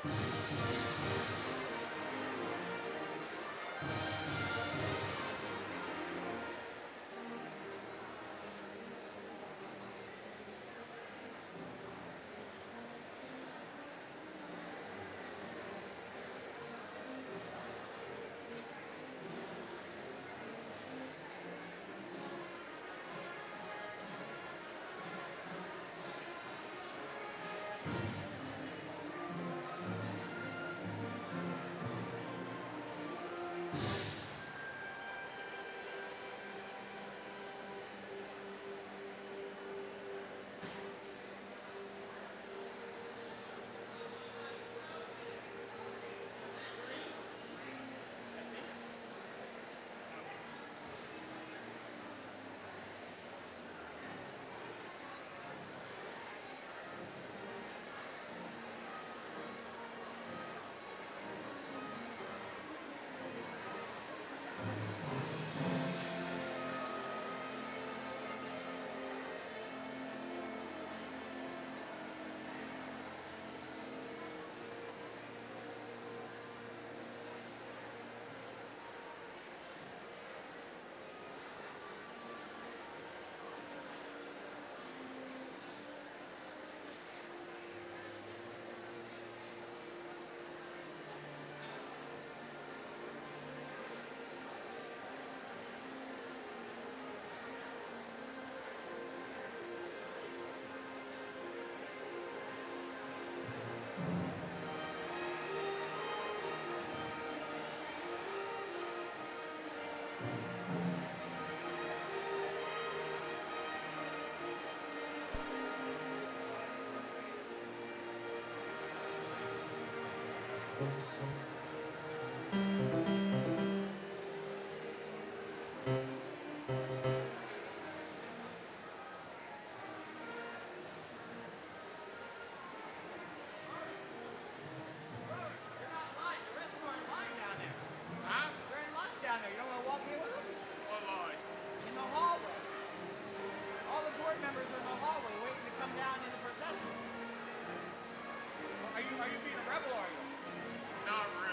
They're not in line. The rest of them are in line down there. Huh? They're in line down there. You don't want to walk in with them? What line? In the hallway. All the board members are in the hallway waiting to come down in the procession. Are you being a rebel, are you? Not really.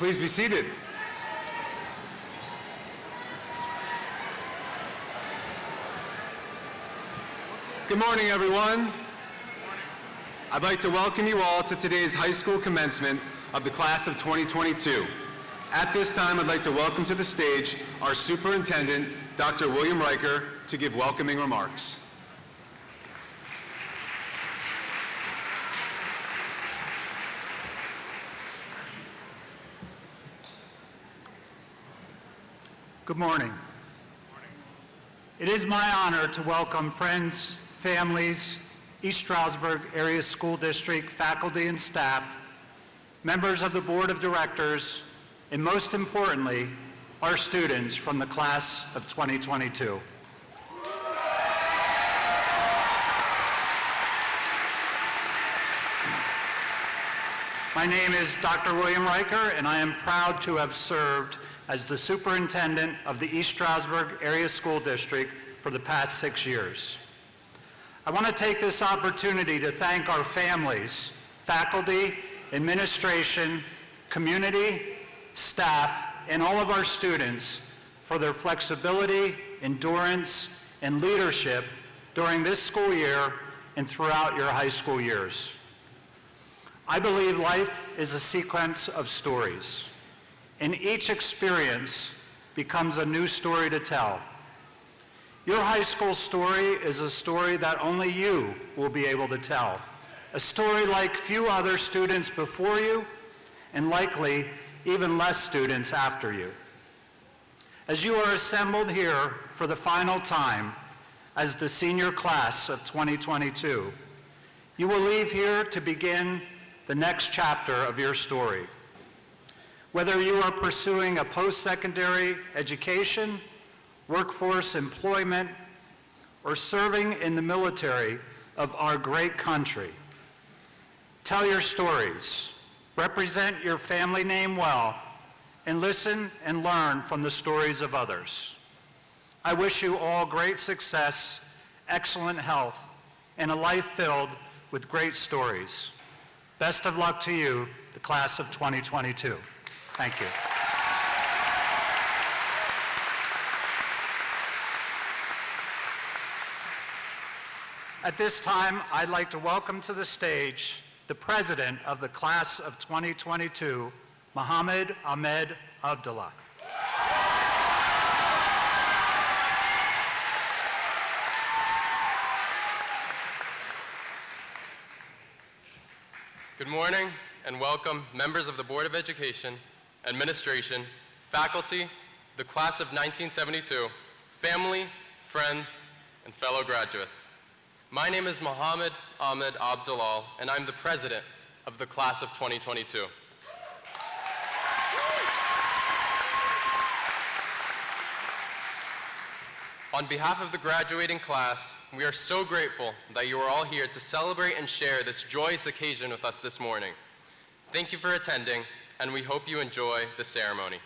Please be seated. Good morning, everyone. I'd like to welcome you all to today's high school commencement of the class of 2022. At this time, I'd like to welcome to the stage our superintendent, Dr. William Riker, to give welcoming remarks. Good morning. It is my honor to welcome friends, families, East Stroudsburg Area School District faculty and staff, members of the Board of Directors, and most importantly, our students from the class of 2022. My name is Dr. William Riker, and I am proud to have served as the superintendent of the East Stroudsburg Area School District for the past 6 years. I want to take this opportunity to thank our families, faculty, administration, community, staff, and all of our students for their flexibility, endurance, and leadership during this school year and throughout your high school years. I believe life is a sequence of stories, and each experience becomes a new story to tell. Your high school story is a story that only you will be able to tell, a story like few other students before you, and likely even less students after you. As you are assembled here for the final time as the senior class of 2022, you will leave here to begin the next chapter of your story. Whether you are pursuing a post-secondary education, workforce employment, or serving in the military of our great country, tell your stories, represent your family name well, and listen and learn from the stories of others. I wish you all great success, excellent health, and a life filled with great stories. Best of luck to you, the class of 2022. Thank you. At this time, I'd like to welcome to the stage the president of the class of 2022, Mohammed Ahmed Abdullah. Good morning and welcome members of the Board of Education, administration, faculty, the class of 1972, family, friends, and fellow graduates. My name is Mohammed Ahmed Abdullah, and I'm the president of the class of 2022. On behalf of the graduating class, we are so grateful that you are all here to celebrate and share this joyous occasion with us this morning. Thank you for attending, and we hope you enjoy the ceremony.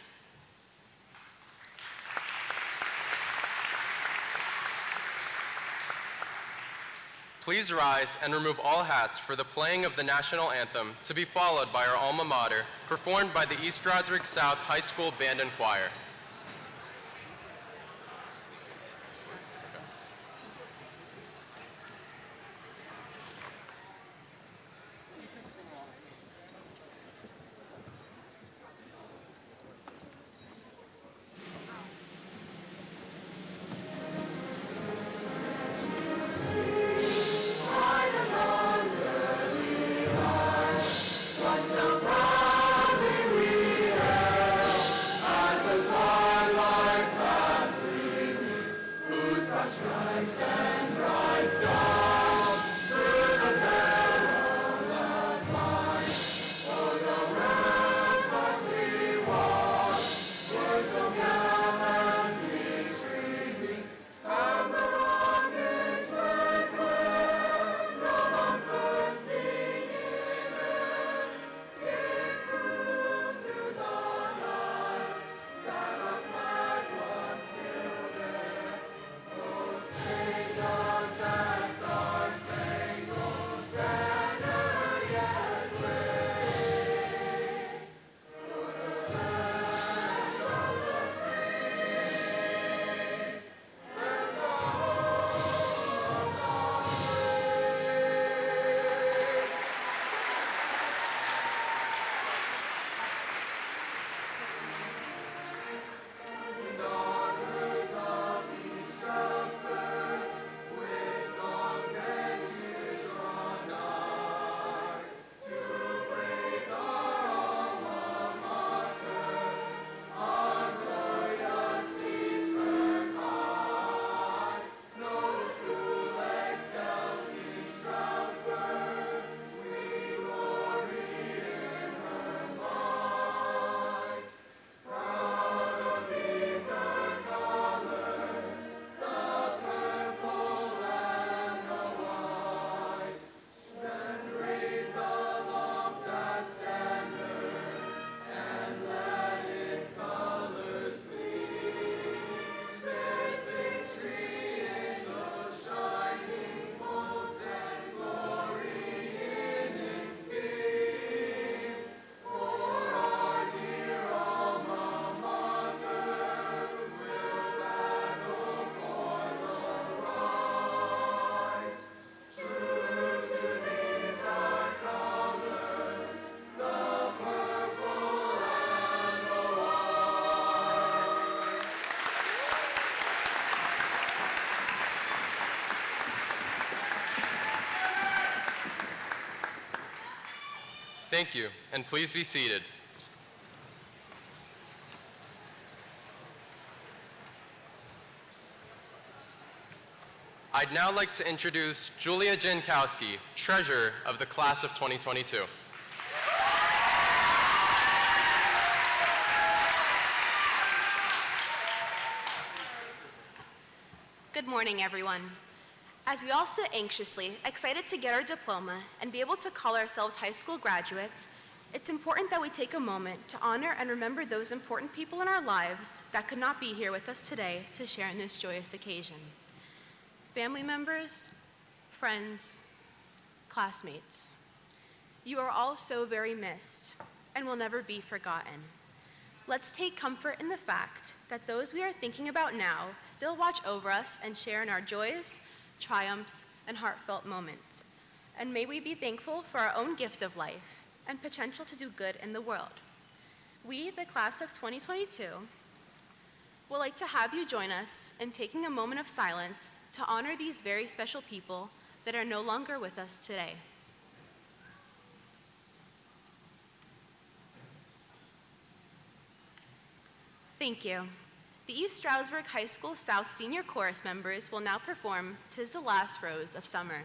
Please rise and remove all hats for the playing of the national anthem, to be followed by our alma mater, performed by the East Stroudsburg South High School Band and Choir. So proudly we hail, and Thank you, and please be seated. I'd now like to introduce Julia Jankowski, Treasurer of the Class of 2022. Good morning, everyone. As we all sit anxiously, excited to get our diploma and be able to call ourselves high school graduates, it's important that we take a moment to honor and remember those important people in our lives that could not be here with us today to share in this joyous occasion. Family members, friends, classmates, you are all so very missed and will never be forgotten. Let's take comfort in the fact that those we are thinking about now still watch over us and share in our joys, triumphs, and heartfelt moments. And may we be thankful for our own gift of life and potential to do good in the world. We, the class of 2022, would like to have you join us in taking a moment of silence to honor these very special people that are no longer with us today. Thank you. The East Stroudsburg High School South Senior Chorus members will now perform "'Tis the Last Rose of Summer."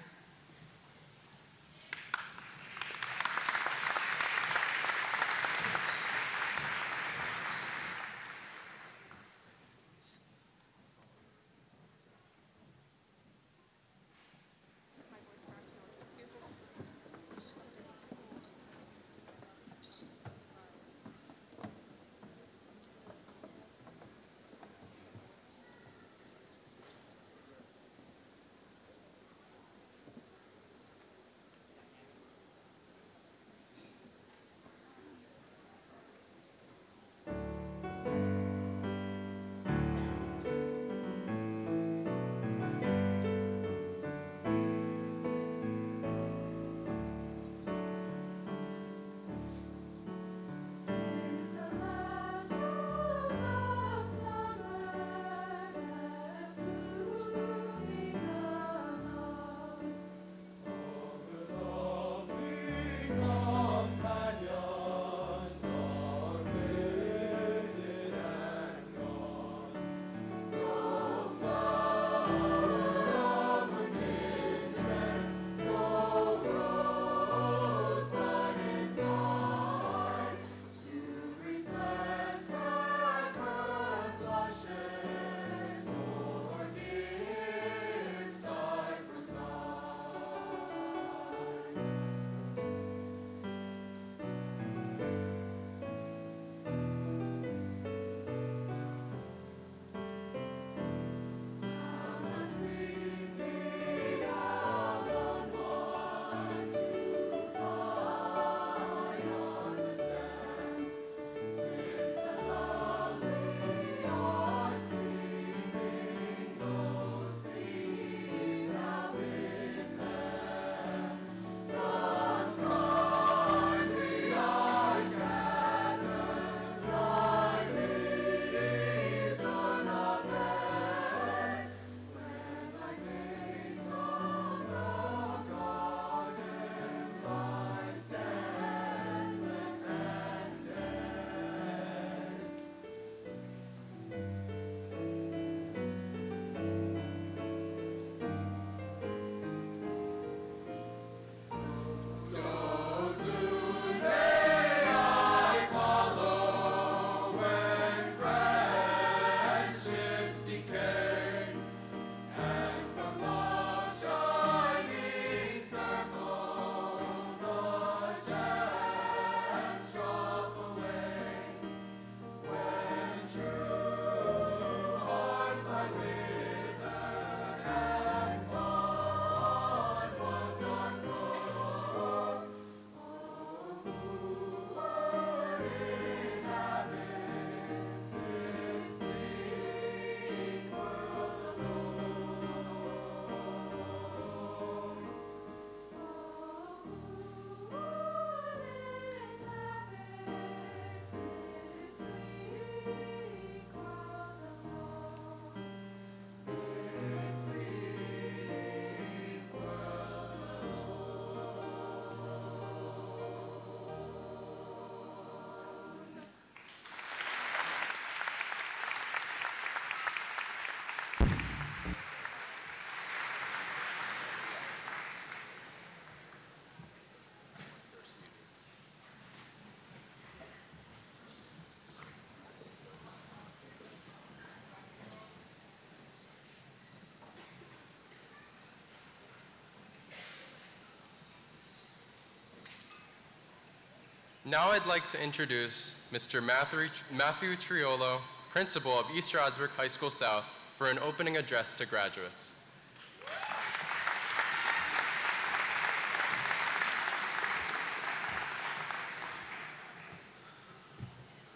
Now I'd like to introduce Mr. Matthew Triolo, Principal of East Stroudsburg High School South, for an opening address to graduates.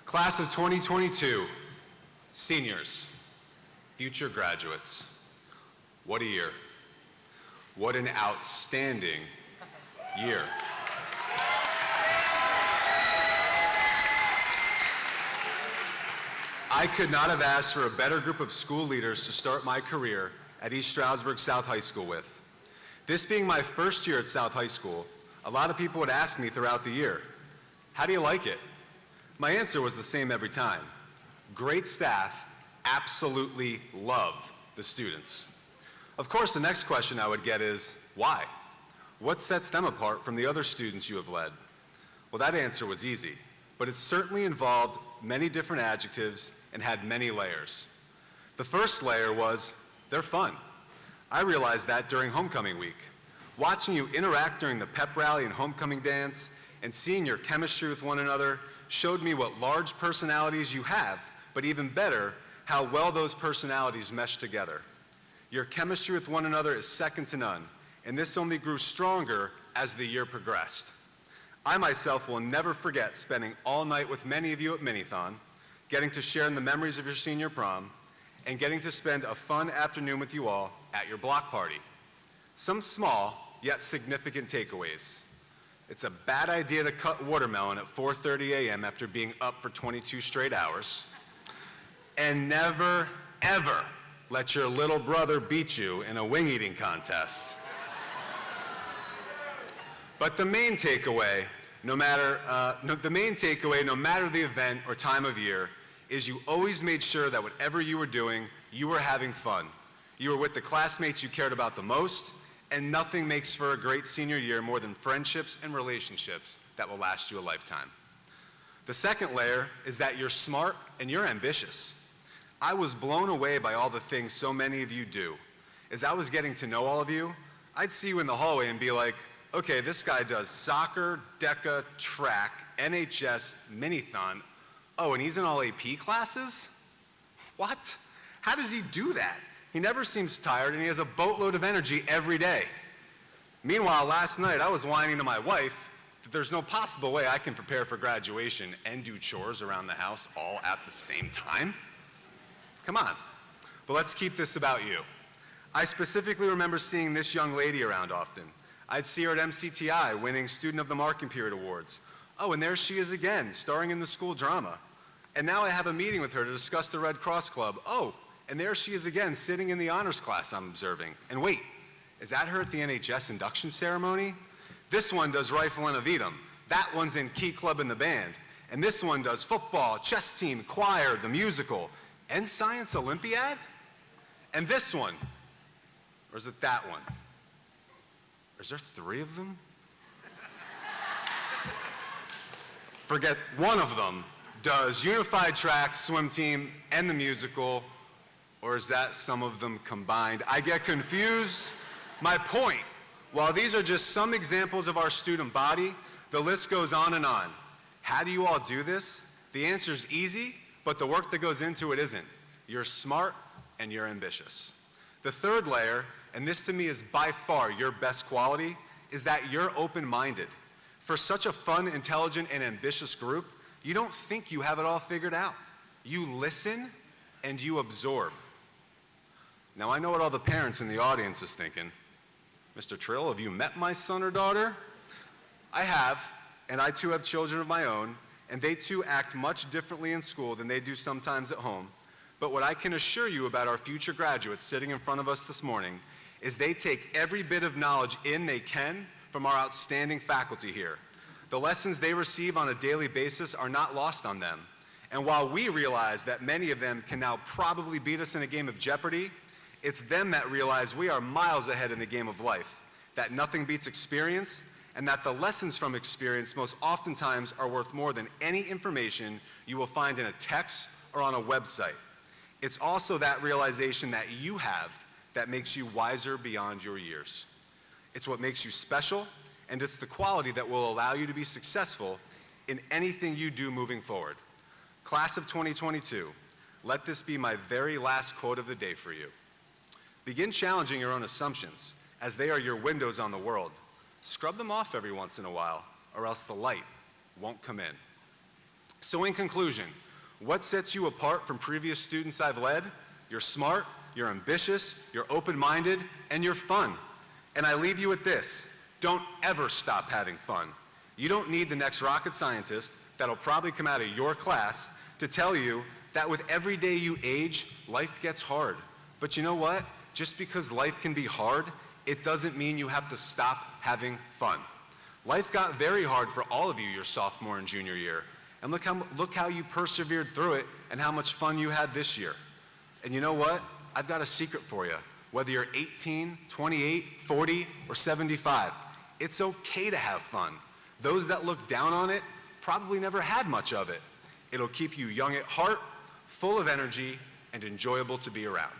Class of 2022, seniors, future graduates. What a year. What an outstanding year. I could not have asked for a better group of school leaders to start my career at East Stroudsburg South High School with. This being my first year at South High School, a lot of people would ask me throughout the year, how do you like it? My answer was the same every time. Great staff, absolutely love the students. Of course, the next question I would get is, why? What sets them apart from the other students you have led? Well, that answer was easy, but it certainly involved many different adjectives and had many layers. The first layer was, they're fun. I realized that during homecoming week. Watching you interact during the pep rally and homecoming dance and seeing your chemistry with one another showed me what large personalities you have, but even better, how well those personalities mesh together. Your chemistry with one another is second to none, and this only grew stronger as the year progressed. I myself will never forget spending all night with many of you at Minithon, getting to share in the memories of your senior prom, and getting to spend a fun afternoon with you all at your block party. Some small, yet significant takeaways. It's a bad idea to cut watermelon at 4:30 a.m. after being up for 22 straight hours. And never, ever let your little brother beat you in a wing eating contest. But the main takeaway, no matter the event or time of year, is you always made sure that whatever you were doing, you were having fun. You were with the classmates you cared about the most, and nothing makes for a great senior year more than friendships and relationships that will last you a lifetime. The second layer is that you're smart and you're ambitious. I was blown away by all the things so many of you do. As I was getting to know all of you, I'd see you in the hallway and be like, okay, this guy does soccer, DECA, track, NHS, Minithon. Oh, and he's in all AP classes? What? How does he do that? He never seems tired and he has a boatload of energy every day. Meanwhile, last night I was whining to my wife that there's no possible way I can prepare for graduation and do chores around the house all at the same time. Come on. But let's keep this about you. I specifically remember seeing this young lady around often. I'd see her at MCTI winning Student of the Marking Period Awards. Oh, and there she is again, starring in the school drama. And now I have a meeting with her to discuss the Red Cross Club. Oh, and there she is again, sitting in the honors class I'm observing. And wait, is that her at the NHS induction ceremony? This one does Rifle and Avitum. That one's in Key Club in the band. And this one does football, chess team, choir, the musical, and Science Olympiad? And this one, or is it that one? Or is there 3 of them? Forget one of them does unified track, swim team, and the musical, or is that some of them combined? I get confused. My point, while these are just some examples of our student body, the list goes on and on. How do you all do this? The answer is easy, but the work that goes into it isn't. You're smart and you're ambitious. The third layer, and this to me is by far your best quality, is that you're open-minded. For such a fun, intelligent, and ambitious group, you don't think you have it all figured out. You listen and you absorb. Now I know what all the parents in the audience is thinking. Mr. Trill, have you met my son or daughter? I have, and I too have children of my own, and they too act much differently in school than they do sometimes at home. But what I can assure you about our future graduates sitting in front of us this morning is they take every bit of knowledge in they can from our outstanding faculty here. The lessons they receive on a daily basis are not lost on them. And while we realize that many of them can now probably beat us in a game of Jeopardy, it's them that realize we are miles ahead in the game of life, that nothing beats experience, and that the lessons from experience most oftentimes are worth more than any information you will find in a text or on a website. It's also that realization that you have that makes you wiser beyond your years. It's what makes you special, and it's the quality that will allow you to be successful in anything you do moving forward. Class of 2022, let this be my very last quote of the day for you. Begin challenging your own assumptions, as they are your windows on the world. Scrub them off every once in a while, or else the light won't come in. So in conclusion, what sets you apart from previous students I've led? You're smart, you're ambitious, you're open-minded, and you're fun. And I leave you with this: don't ever stop having fun. You don't need the next rocket scientist that'll probably come out of your class to tell you that with every day you age, life gets hard. But you know what? Just because life can be hard, it doesn't mean you have to stop having fun. Life got very hard for all of you your sophomore and junior year. And look how you persevered through it and how much fun you had this year. And you know what? I've got a secret for you. Whether you're 18, 28, 40, or 75, it's okay to have fun. Those that look down on it probably never had much of it. It'll keep you young at heart, full of energy, and enjoyable to be around.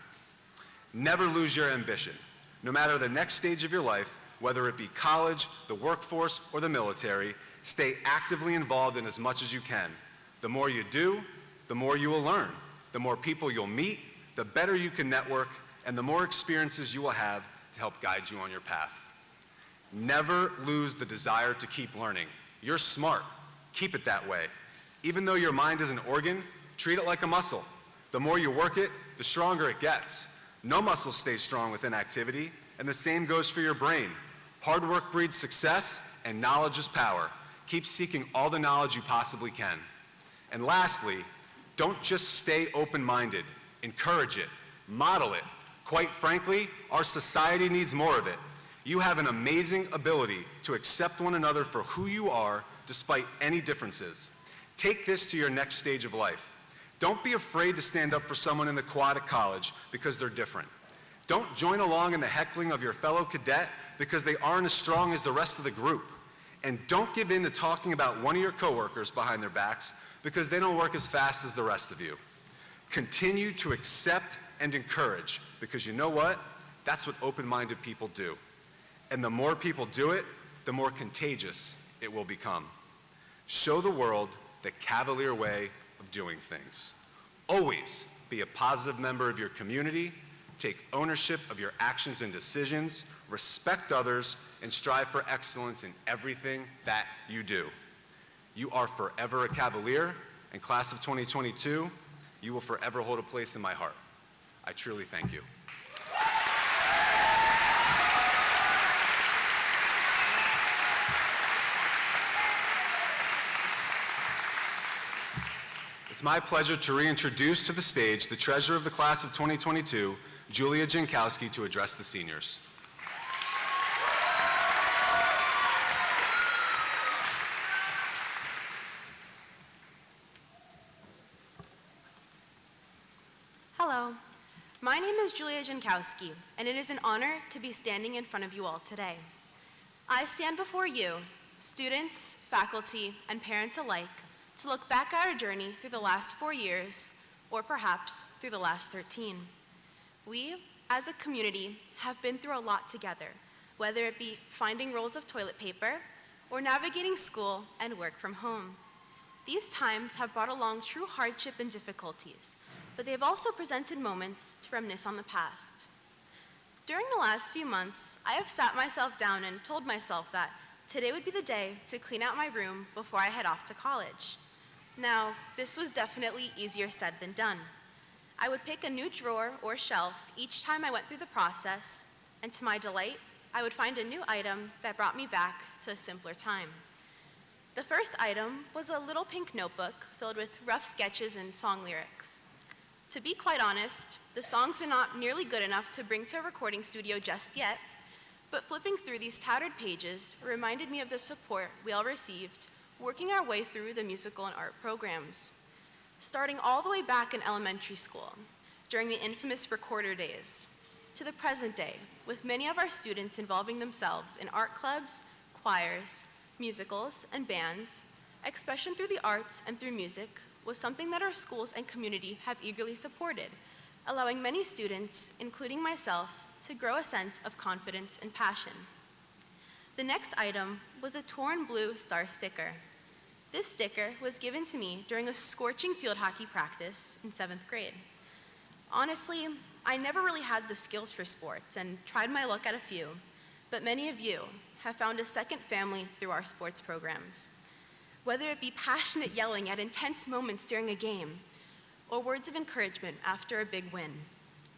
Never lose your ambition. No matter the next stage of your life, whether it be college, the workforce, or the military, stay actively involved in as much as you can. The more you do, the more you will learn. The more people you'll meet, the better you can network, and the more experiences you will have to help guide you on your path. Never lose the desire to keep learning. You're smart. Keep it that way. Even though your mind is an organ, treat it like a muscle. The more you work it, the stronger it gets. No muscle stays strong with inactivity, and the same goes for your brain. Hard work breeds success, and knowledge is power. Keep seeking all the knowledge you possibly can. And lastly, don't just stay open-minded. Encourage it. Model it. Quite frankly, our society needs more of it. You have an amazing ability to accept one another for who you are, despite any differences. Take this to your next stage of life. Don't be afraid to stand up for someone in the quad at college because they're different. Don't join along in the heckling of your fellow cadet because they aren't as strong as the rest of the group. And don't give in to talking about one of your coworkers behind their backs because they don't work as fast as the rest of you. Continue to accept and encourage, because you know what? That's what open-minded people do. And the more people do it, the more contagious it will become. Show the world the Cavalier way of doing things. Always be a positive member of your community, take ownership of your actions and decisions, respect others, and strive for excellence in everything that you do. You are forever a Cavalier, and class of 2022, you will forever hold a place in my heart. I truly thank you. It's my pleasure to reintroduce to the stage the treasurer of the class of 2022, Julia Jankowski, to address the seniors. Hello, my name is Julia Jankowski, and it is an honor to be standing in front of you all today. I stand before you, students, faculty, and parents alike, to look back at our journey through the last 4 years, or perhaps through the last 13. We, as a community, have been through a lot together, whether it be finding rolls of toilet paper or navigating school and work from home. These times have brought along true hardship and difficulties, but they have also presented moments to reminisce on the past. During the last few months, I have sat myself down and told myself that today would be the day to clean out my room before I head off to college. Now, this was definitely easier said than done. I would pick a new drawer or shelf each time I went through the process, and to my delight, I would find a new item that brought me back to a simpler time. The first item was a little pink notebook filled with rough sketches and song lyrics. To be quite honest, the songs are not nearly good enough to bring to a recording studio just yet, but flipping through these tattered pages reminded me of the support we all received working our way through the musical and art programs. Starting all the way back in elementary school, during the infamous recorder days, to the present day, with many of our students involving themselves in art clubs, choirs, musicals, and bands, expression through the arts and through music was something that our schools and community have eagerly supported, allowing many students, including myself, to grow a sense of confidence and passion. The next item was a torn blue star sticker. This sticker was given to me during a scorching field hockey practice in 7th grade. Honestly, I never really had the skills for sports and tried my luck at a few, but many of you have found a second family through our sports programs. Whether it be passionate yelling at intense moments during a game or words of encouragement after a big win,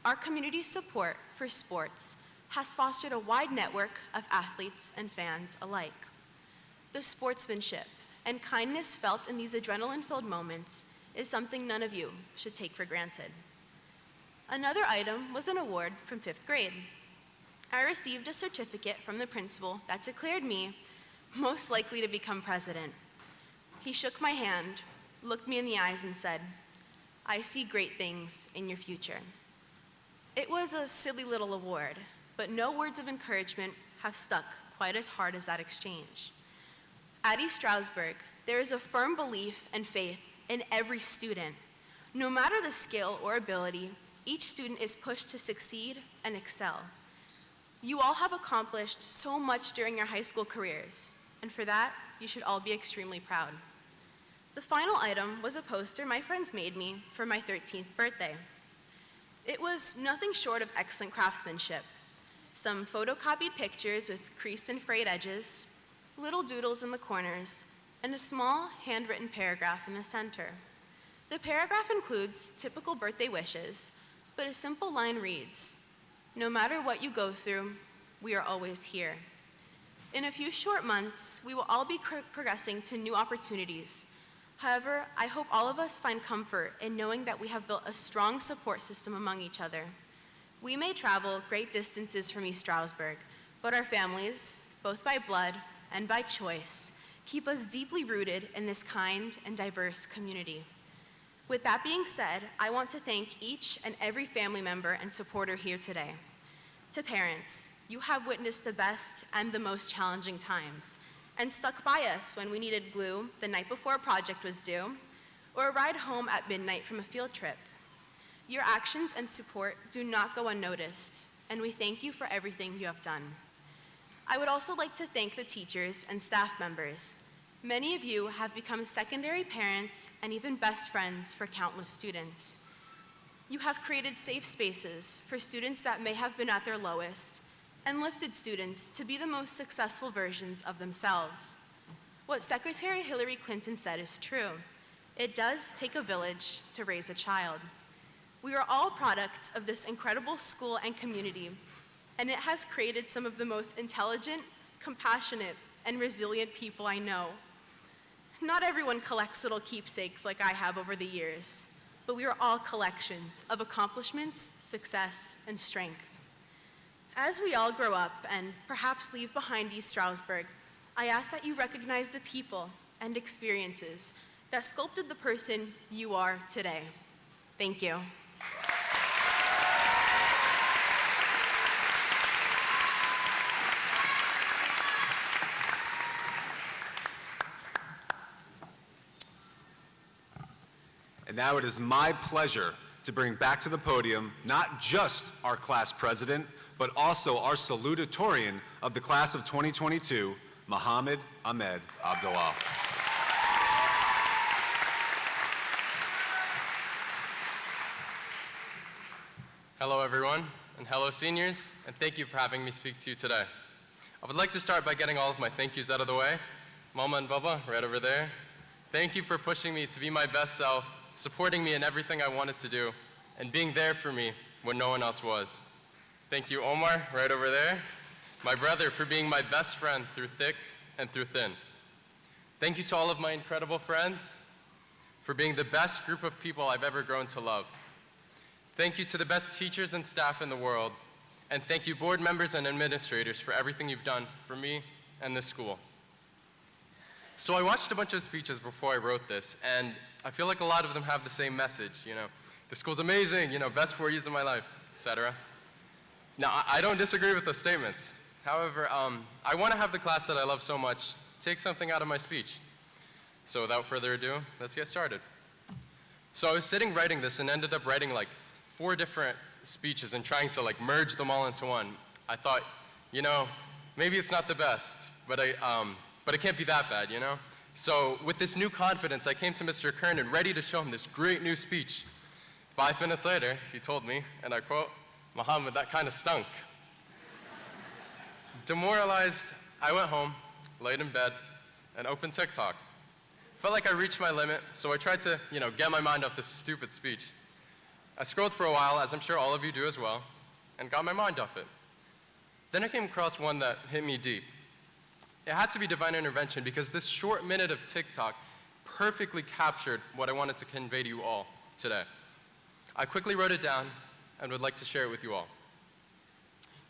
our community's support for sports has fostered a wide network of athletes and fans alike. The sportsmanship and kindness felt in these adrenaline-filled moments is something none of you should take for granted. Another item was an award from 5th grade. I received a certificate from the principal that declared me most likely to become president. He shook my hand, looked me in the eyes, and said, "I see great things in your future." It was a silly little award, but no words of encouragement have stuck quite as hard as that exchange. At East Stroudsburg, there is a firm belief and faith in every student. No matter the skill or ability, each student is pushed to succeed and excel. You all have accomplished so much during your high school careers, and for that, you should all be extremely proud. The final item was a poster my friends made me for my 13th birthday. It was nothing short of excellent craftsmanship. Some photocopied pictures with creased and frayed edges, little doodles in the corners, and a small handwritten paragraph in the center. The paragraph includes typical birthday wishes, but a simple line reads, "No matter what you go through, we are always here." In a few short months, we will all be progressing to new opportunities. However, I hope all of us find comfort in knowing that we have built a strong support system among each other. We may travel great distances from East Stroudsburg, but our families, both by blood and by choice, keep us deeply rooted in this kind and diverse community. With that being said, I want to thank each and every family member and supporter here today. To parents, you have witnessed the best and the most challenging times and stuck by us when we needed glue the night before a project was due or a ride home at midnight from a field trip. Your actions and support do not go unnoticed, and we thank you for everything you have done. I would also like to thank the teachers and staff members. Many of you have become secondary parents and even best friends for countless students. You have created safe spaces for students that may have been at their lowest and lifted students to be the most successful versions of themselves. What Secretary Hillary Clinton said is true. It does take a village to raise a child. We are all products of this incredible school and community, and it has created some of the most intelligent, compassionate, and resilient people I know. Not everyone collects little keepsakes like I have over the years, but we are all collections of accomplishments, success, and strength. As we all grow up and perhaps leave behind East Stroudsburg, I ask that you recognize the people and experiences that sculpted the person you are today. Thank you. And now it is my pleasure to bring back to the podium not just our class president, but also our salutatorian of the class of 2022, Mohammed Ahmed Abdullah. Hello, everyone, and hello, seniors, and thank you for having me speak to you today. I would like to start by getting all of my thank yous out of the way. Mama and Baba, right over there. Thank you for pushing me to be my best self, supporting me in everything I wanted to do, and being there for me when no one else was. Thank you, Omar, right over there, my brother, for being my best friend through thick and through thin. Thank you to all of my incredible friends for being the best group of people I've ever grown to love. Thank you to the best teachers and staff in the world, and thank you board members and administrators for everything you've done for me and this school. So I watched a bunch of speeches before I wrote this, and I feel like a lot of them have the same message, the school's amazing, best 4 years of my life, etc. Now, I don't disagree with those statements. However, I want to have the class that I love so much take something out of my speech. So without further ado, let's get started. So I was sitting writing this and ended up writing like 4 different speeches and trying to merge them all into one. I thought, maybe it's not the best, but it can't be that bad, So with this new confidence, I came to Mr. Kernan ready to show him this great new speech. 5 minutes later, he told me, and I quote, "Muhammad, that kind of stunk." Demoralized, I went home, laid in bed, and opened TikTok. Felt like I reached my limit, so I tried to, get my mind off this stupid speech. I scrolled for a while, as I'm sure all of you do as well, and got my mind off it. Then I came across one that hit me deep. It had to be divine intervention because this short minute of TikTok perfectly captured what I wanted to convey to you all today. I quickly wrote it down and would like to share it with you all.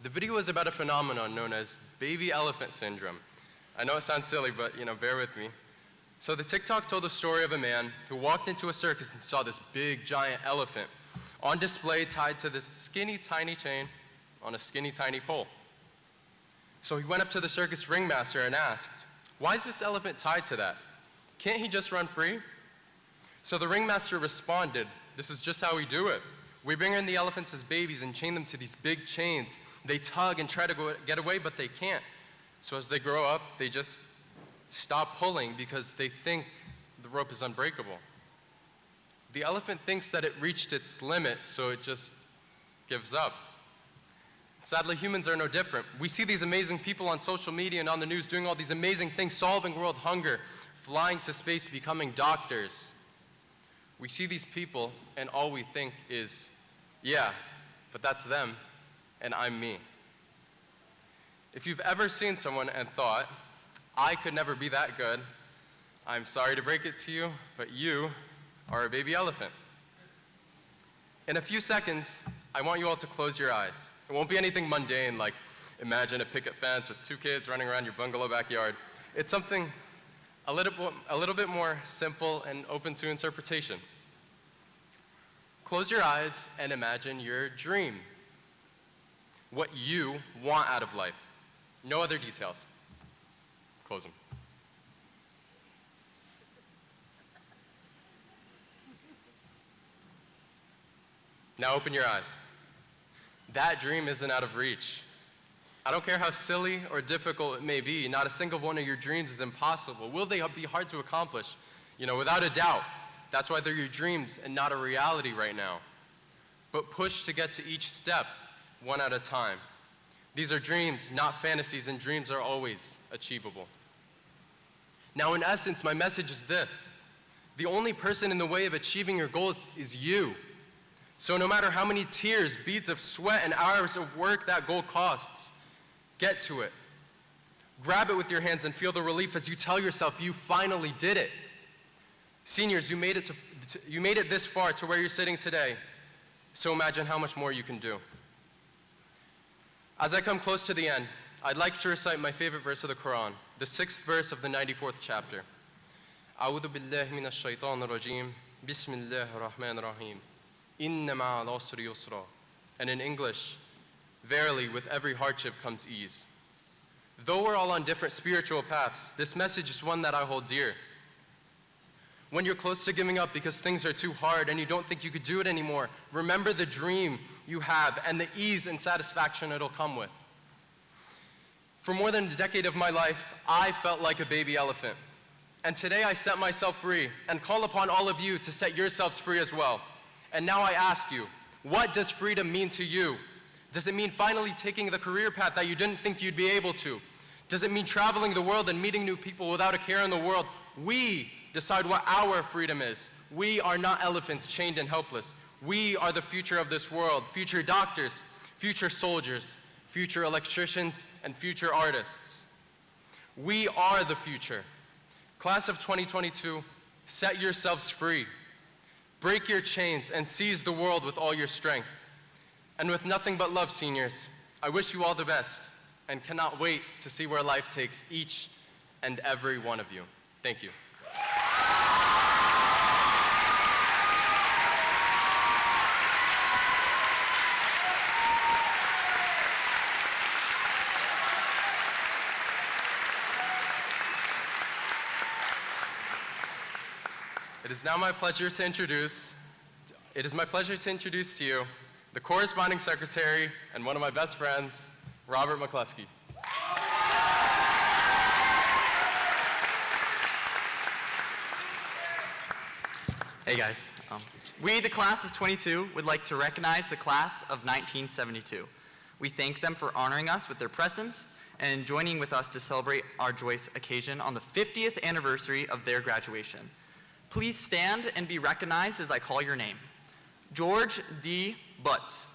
The video is about a phenomenon known as baby elephant syndrome. I know it sounds silly, but bear with me. So the TikTok told the story of a man who walked into a circus and saw this big, giant elephant on display tied to this skinny, tiny chain on a skinny, tiny pole. So he went up to the circus ringmaster and asked, "Why is this elephant tied to that? Can't he just run free?" So the ringmaster responded, "This is just how we do it. We bring in the elephants as babies and chain them to these big chains. They tug and try to get away, but they can't. So as they grow up, they just stop pulling because they think the rope is unbreakable. The elephant thinks that it reached its limit, so it just gives up." Sadly, humans are no different. We see these amazing people on social media and on the news doing all these amazing things, solving world hunger, flying to space, becoming doctors. We see these people and all we think is, yeah, but that's them and I'm me. If you've ever seen someone and thought, "I could never be that good," I'm sorry to break it to you, but you are a baby elephant. In a few seconds, I want you all to close your eyes. It won't be anything mundane like imagine a picket fence with 2 kids running around your bungalow backyard. It's something a little bit more simple and open to interpretation. Close your eyes and imagine your dream. What you want out of life. No other details. Close them. Now open your eyes. That dream isn't out of reach. I don't care how silly or difficult it may be, not a single one of your dreams is impossible. Will they be hard to accomplish? Without a doubt. That's why they're your dreams and not a reality right now. But push to get to each step, one at a time. These are dreams, not fantasies, and dreams are always achievable. Now, in essence, my message is this. The only person in the way of achieving your goals is you. So no matter how many tears, beads of sweat, and hours of work that goal costs, get to it. Grab it with your hands and feel the relief as you tell yourself you finally did it. Seniors, you made it this far to where you're sitting today. So imagine how much more you can do. As I come close to the end, I'd like to recite my favorite verse of the Quran, the 6th verse of the 94th chapter. أعوذ بالله من الشيطان الرجيم بسم الله الرحمن الرحيم إن مع العسر يسرا. And in English, verily with every hardship comes ease. Though we're all on different spiritual paths, this message is one that I hold dear. When you're close to giving up because things are too hard and you don't think you could do it anymore, remember the dream you have and the ease and satisfaction it'll come with. For more than a decade of my life, I felt like a baby elephant. And today I set myself free and call upon all of you to set yourselves free as well. And now I ask you, what does freedom mean to you? Does it mean finally taking the career path that you didn't think you'd be able to? Does it mean traveling the world and meeting new people without a care in the world? We decide what our freedom is. We are not elephants chained and helpless. We are the future of this world, future doctors, future soldiers, future electricians, and future artists. We are the future. Class of 2022, set yourselves free. Break your chains and seize the world with all your strength. And with nothing but love, seniors, I wish you all the best and cannot wait to see where life takes each and every one of you. Thank you. It is my pleasure to introduce to you the corresponding secretary and one of my best friends, Robert McCluskey. Hey guys, we, the class of 22, would like to recognize the class of 1972. We thank them for honoring us with their presence and joining with us to celebrate our joyous occasion on the 50th anniversary of their graduation. Please stand and be recognized as I call your name. George D. Butts.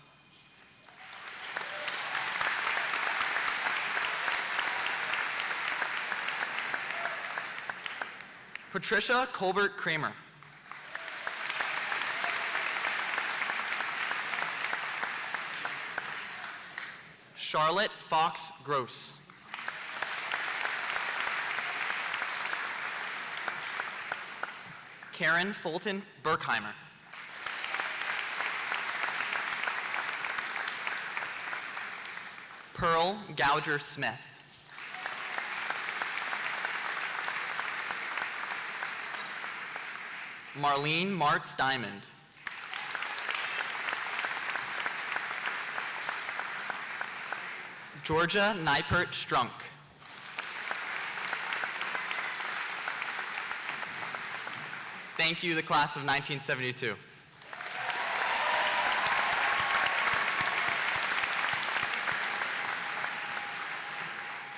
Patricia Colbert Kramer. Charlotte Fox Gross. Karen Fulton Berkheimer. Pearl Gouger Smith. Marlene Martz Diamond. Georgia Neipert Strunk. Thank you, the class of 1972.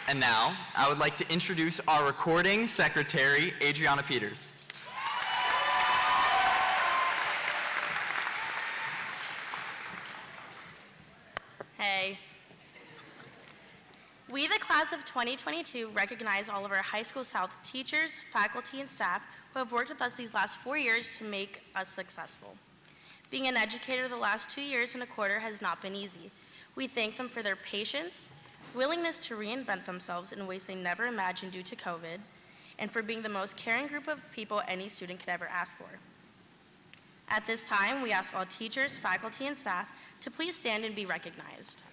And now, I would like to introduce our recording secretary, Adriana Peters. Hey. We, the class of 2022, recognize all of our High School South teachers, faculty, and staff who have worked with us these last 4 years to make us successful. Being an educator the last 2 years and a quarter has not been easy. We thank them for their patience, willingness to reinvent themselves in ways they never imagined due to COVID, and for being the most caring group of people any student could ever ask for. At this time, we ask all teachers, faculty, and staff to please stand and be recognized.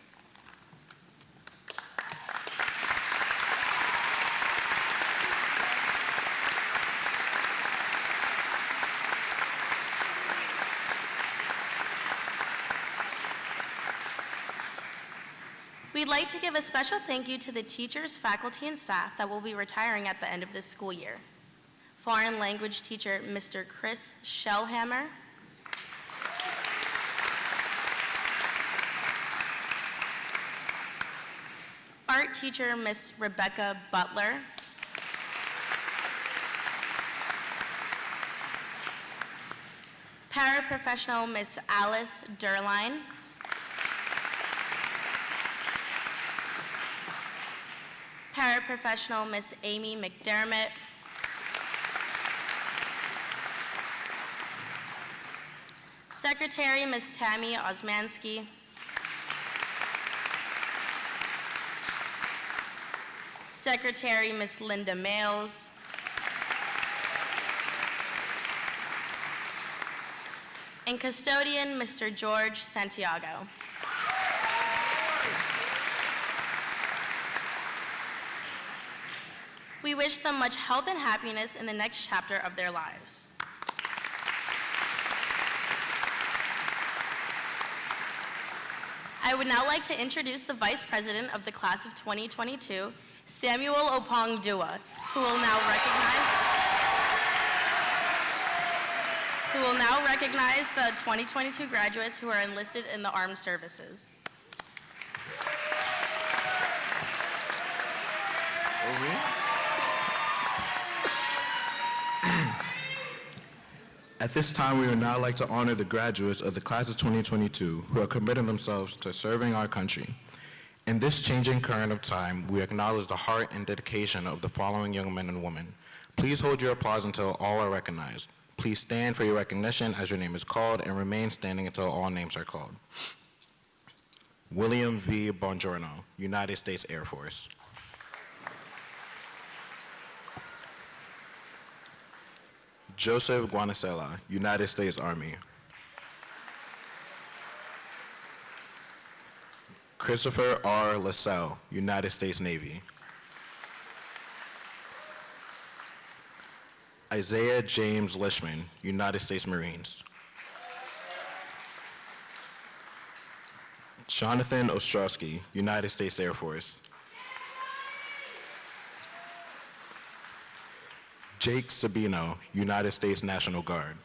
We'd like to give a special thank you to the teachers, faculty, and staff that will be retiring at the end of this school year. Foreign language teacher, Mr. Chris Shellhammer. Art teacher, Miss Rebecca Butler. Paraprofessional, Miss Alice Derline. Paraprofessional, Miss Amy McDermott. Secretary, Miss Tammy Osmansky. Secretary, Miss Linda Males. And custodian, Mr. George Santiago. We wish them much health and happiness in the next chapter of their lives. I would now like to introduce the Vice President of the Class of 2022, Samuel Opong Dua, who will now recognize the 2022 graduates who are enlisted in the armed services. At this time, we would now like to honor the graduates of the class of 2022 who are committing themselves to serving our country. In this changing current of time, we acknowledge the heart and dedication of the following young men and women. Please hold your applause until all are recognized. Please stand for your recognition as your name is called and remain standing until all names are called. William V. Bongiorno, United States Air Force. Joseph Guanacela, United States Army. Christopher R. LaSalle, United States Navy. Isaiah James Lishman, United States Marines. Jonathan Ostrowski, United States Air Force. Jake Sabino, United States National Guard.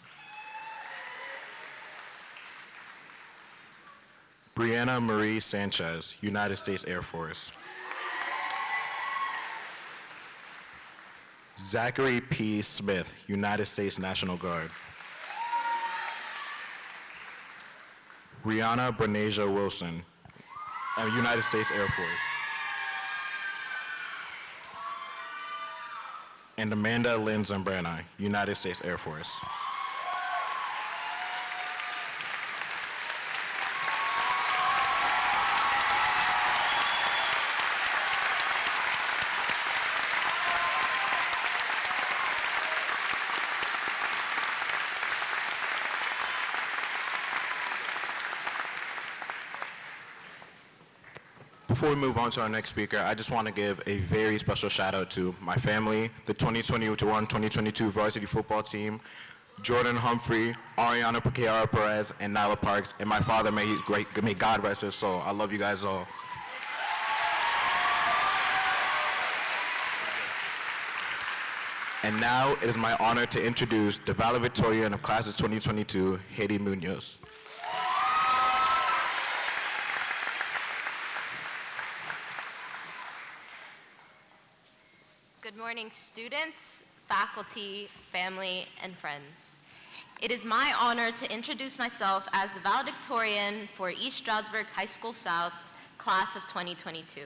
Brianna Marie Sanchez, United States Air Force. Zachary P. Smith, United States National Guard. Rihanna Bernasia Wilson, United States Air Force. And Amanda Lynn Zambrana, United States Air Force. Before we move on to our next speaker, I just want to give a very special shout out to my family, the 2021-2022 varsity football team, Jordan Humphrey, Ariana Paquiara Perez, and Nyla Parks, and my father, may God rest his soul. I love you guys all. And now it is my honor to introduce the valedictorian of class of 2022, Haiti Munoz. Good morning, students, faculty, family, and friends. It is my honor to introduce myself as the valedictorian for East Stroudsburg High School South's class of 2022.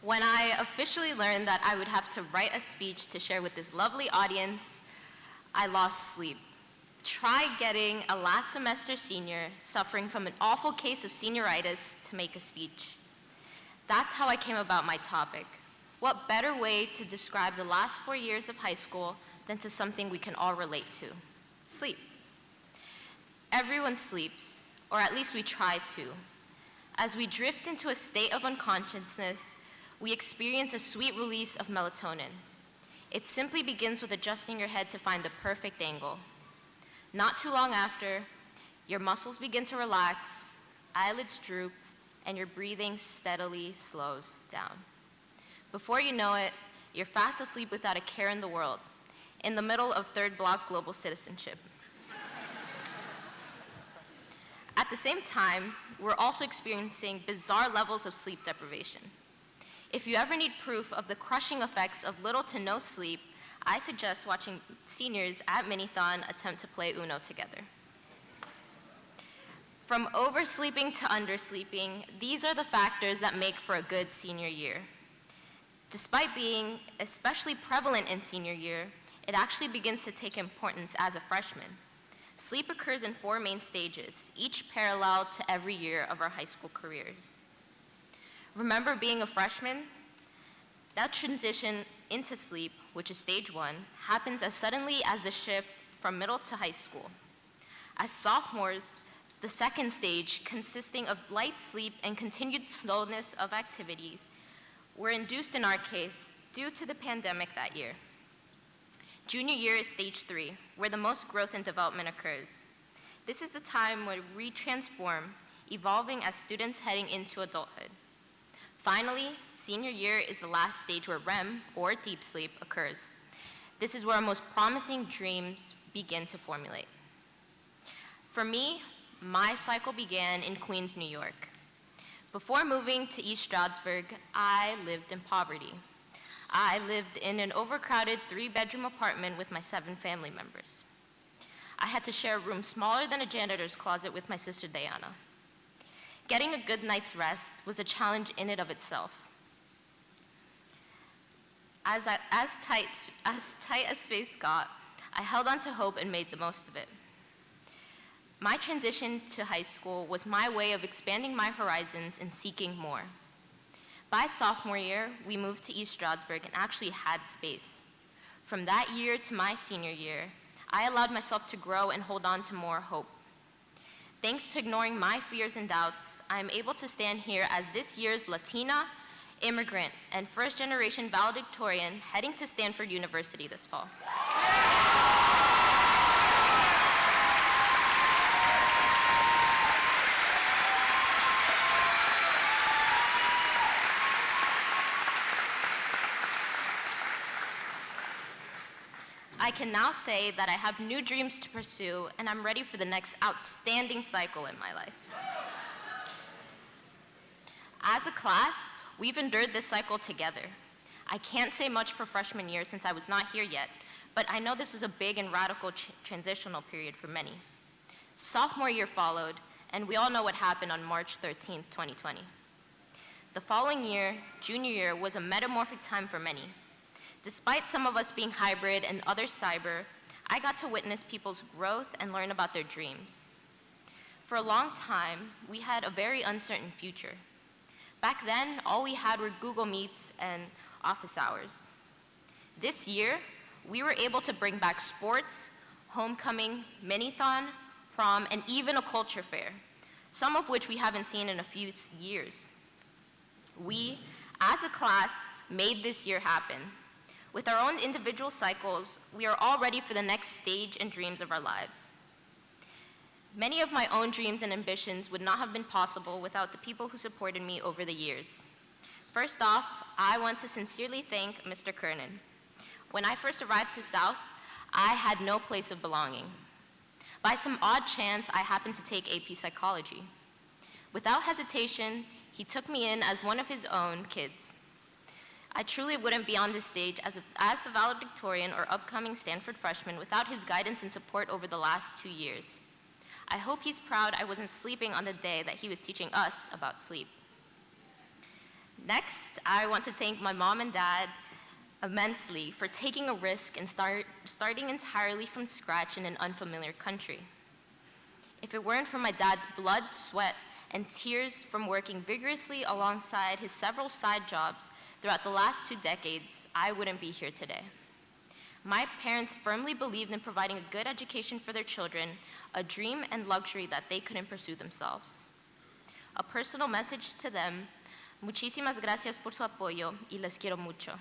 When I officially learned that I would have to write a speech to share with this lovely audience, I lost sleep. Try getting a last semester senior suffering from an awful case of senioritis to make a speech. That's how I came about my topic. What better way to describe the last 4 years of high school than to something we can all relate to? Sleep. Everyone sleeps, or at least we try to. As we drift into a state of unconsciousness, we experience a sweet release of melatonin. It simply begins with adjusting your head to find the perfect angle. Not too long after, your muscles begin to relax, eyelids droop, and your breathing steadily slows down. Before you know it, you're fast asleep without a care in the world, in the middle of third block global citizenship. At the same time, we're also experiencing bizarre levels of sleep deprivation. If you ever need proof of the crushing effects of little to no sleep, I suggest watching seniors at Minithon attempt to play Uno together. From oversleeping to undersleeping, these are the factors that make for a good senior year. Despite being especially prevalent in senior year, it actually begins to take importance as a freshman. Sleep occurs in 4 main stages, each parallel to every year of our high school careers. Remember being a freshman? That transition into sleep, which is stage 1, happens as suddenly as the shift from middle to high school. As sophomores, the second stage, consisting of light sleep and continued slowness of activities, were induced in our case due to the pandemic that year. Junior year is stage 3, where the most growth and development occurs. This is the time where we transform, evolving as students heading into adulthood. Finally, senior year is the last stage where REM, or deep sleep, occurs. This is where our most promising dreams begin to formulate. For me, my cycle began in Queens, New York. Before moving to East Stroudsburg, I lived in poverty. I lived in an overcrowded 3-bedroom apartment with my 7 family members. I had to share a room smaller than a janitor's closet with my sister Diana. Getting a good night's rest was a challenge in and of itself. As tight as space got, I held on to hope and made the most of it. My transition to high school was my way of expanding my horizons and seeking more. By sophomore year, we moved to East Stroudsburg and actually had space. From that year to my senior year, I allowed myself to grow and hold on to more hope. Thanks to ignoring my fears and doubts, I am able to stand here as this year's Latina, immigrant, and first-generation valedictorian heading to Stanford University this fall. can now say that I have new dreams to pursue and I'm ready for the next outstanding cycle in my life. As a class, we've endured this cycle together. I can't say much for freshman year since I was not here yet, but I know this was a big and radical transitional period for many. Sophomore year followed, and we all know what happened on March 13th, 2020. The following year, junior year, was a metamorphic time for many. Despite some of us being hybrid and others cyber, I got to witness people's growth and learn about their dreams. For a long time, we had a very uncertain future. Back then, all we had were Google Meets and office hours. This year, we were able to bring back sports, homecoming, mini-thon, prom, and even a culture fair, some of which we haven't seen in a few years. We, as a class, made this year happen. With our own individual cycles, we are all ready for the next stage and dreams of our lives. Many of my own dreams and ambitions would not have been possible without the people who supported me over the years. First off, I want to sincerely thank Mr. Kernan. When I first arrived to South, I had no place of belonging. By some odd chance, I happened to take AP Psychology. Without hesitation, he took me in as one of his own kids. I truly wouldn't be on this stage as the valedictorian or upcoming Stanford freshman without his guidance and support over the last 2 years. I hope he's proud I wasn't sleeping on the day that he was teaching us about sleep. Next, I want to thank my mom and dad immensely for taking a risk and starting entirely from scratch in an unfamiliar country. If it weren't for my dad's blood, sweat, and tears from working vigorously alongside his several side jobs throughout the last 2 decades, I wouldn't be here today. My parents firmly believed in providing a good education for their children, a dream and luxury that they couldn't pursue themselves. A personal message to them: muchísimas gracias por su apoyo y les quiero mucho.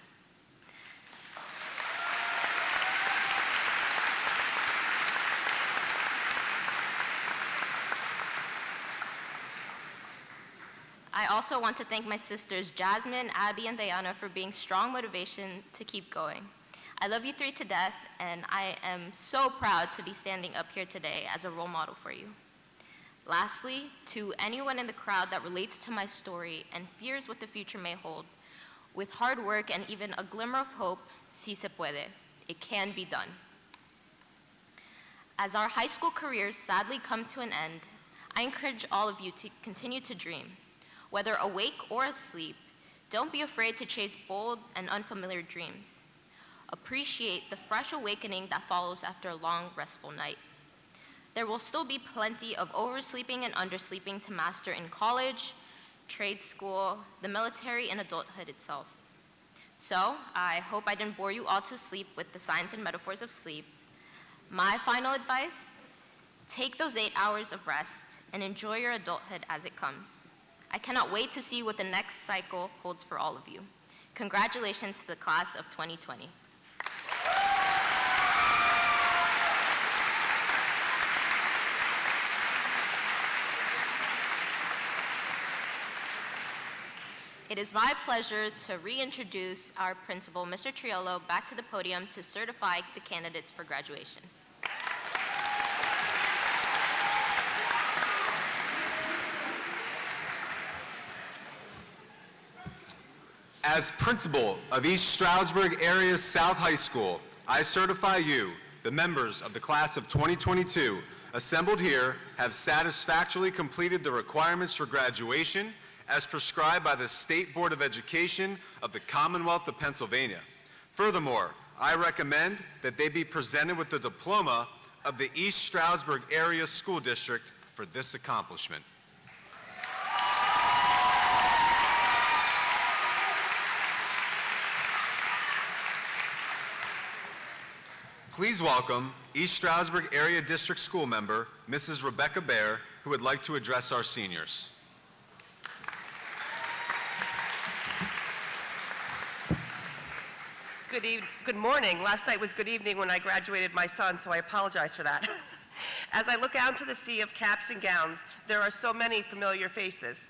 I also want to thank my sisters Jasmine, Abby, and Diana for being strong motivation to keep going. I love you 3 to death, and I am so proud to be standing up here today as a role model for you. Lastly, to anyone in the crowd that relates to my story and fears what the future may hold, with hard work and even a glimmer of hope, sí se puede. It can be done. As our high school careers sadly come to an end, I encourage all of you to continue to dream. Whether awake or asleep, don't be afraid to chase bold and unfamiliar dreams. Appreciate the fresh awakening that follows after a long, restful night. There will still be plenty of oversleeping and undersleeping to master in college, trade school, the military, and adulthood itself. So, I hope I didn't bore you all to sleep with the science and metaphors of sleep. My final advice: take those 8 hours of rest and enjoy your adulthood as it comes. I cannot wait to see what the next cycle holds for all of you. Congratulations to the class of 2020. It is my pleasure to reintroduce our principal, Mr. Triolo, back to the podium to certify the candidates for graduation. As principal of East Stroudsburg Area South High School, I certify you, the members of the class of 2022, assembled here, have satisfactorily completed the requirements for graduation as prescribed by the State Board of Education of the Commonwealth of Pennsylvania. Furthermore, I recommend that they be presented with the diploma of the East Stroudsburg Area School District for this accomplishment. Please welcome East Stroudsburg Area District School Member, Mrs. Rebecca Baer, who would like to address our seniors. Good morning. Last night was good evening when I graduated my son, so I apologize for that. As I look out into the sea of caps and gowns, there are so many familiar faces.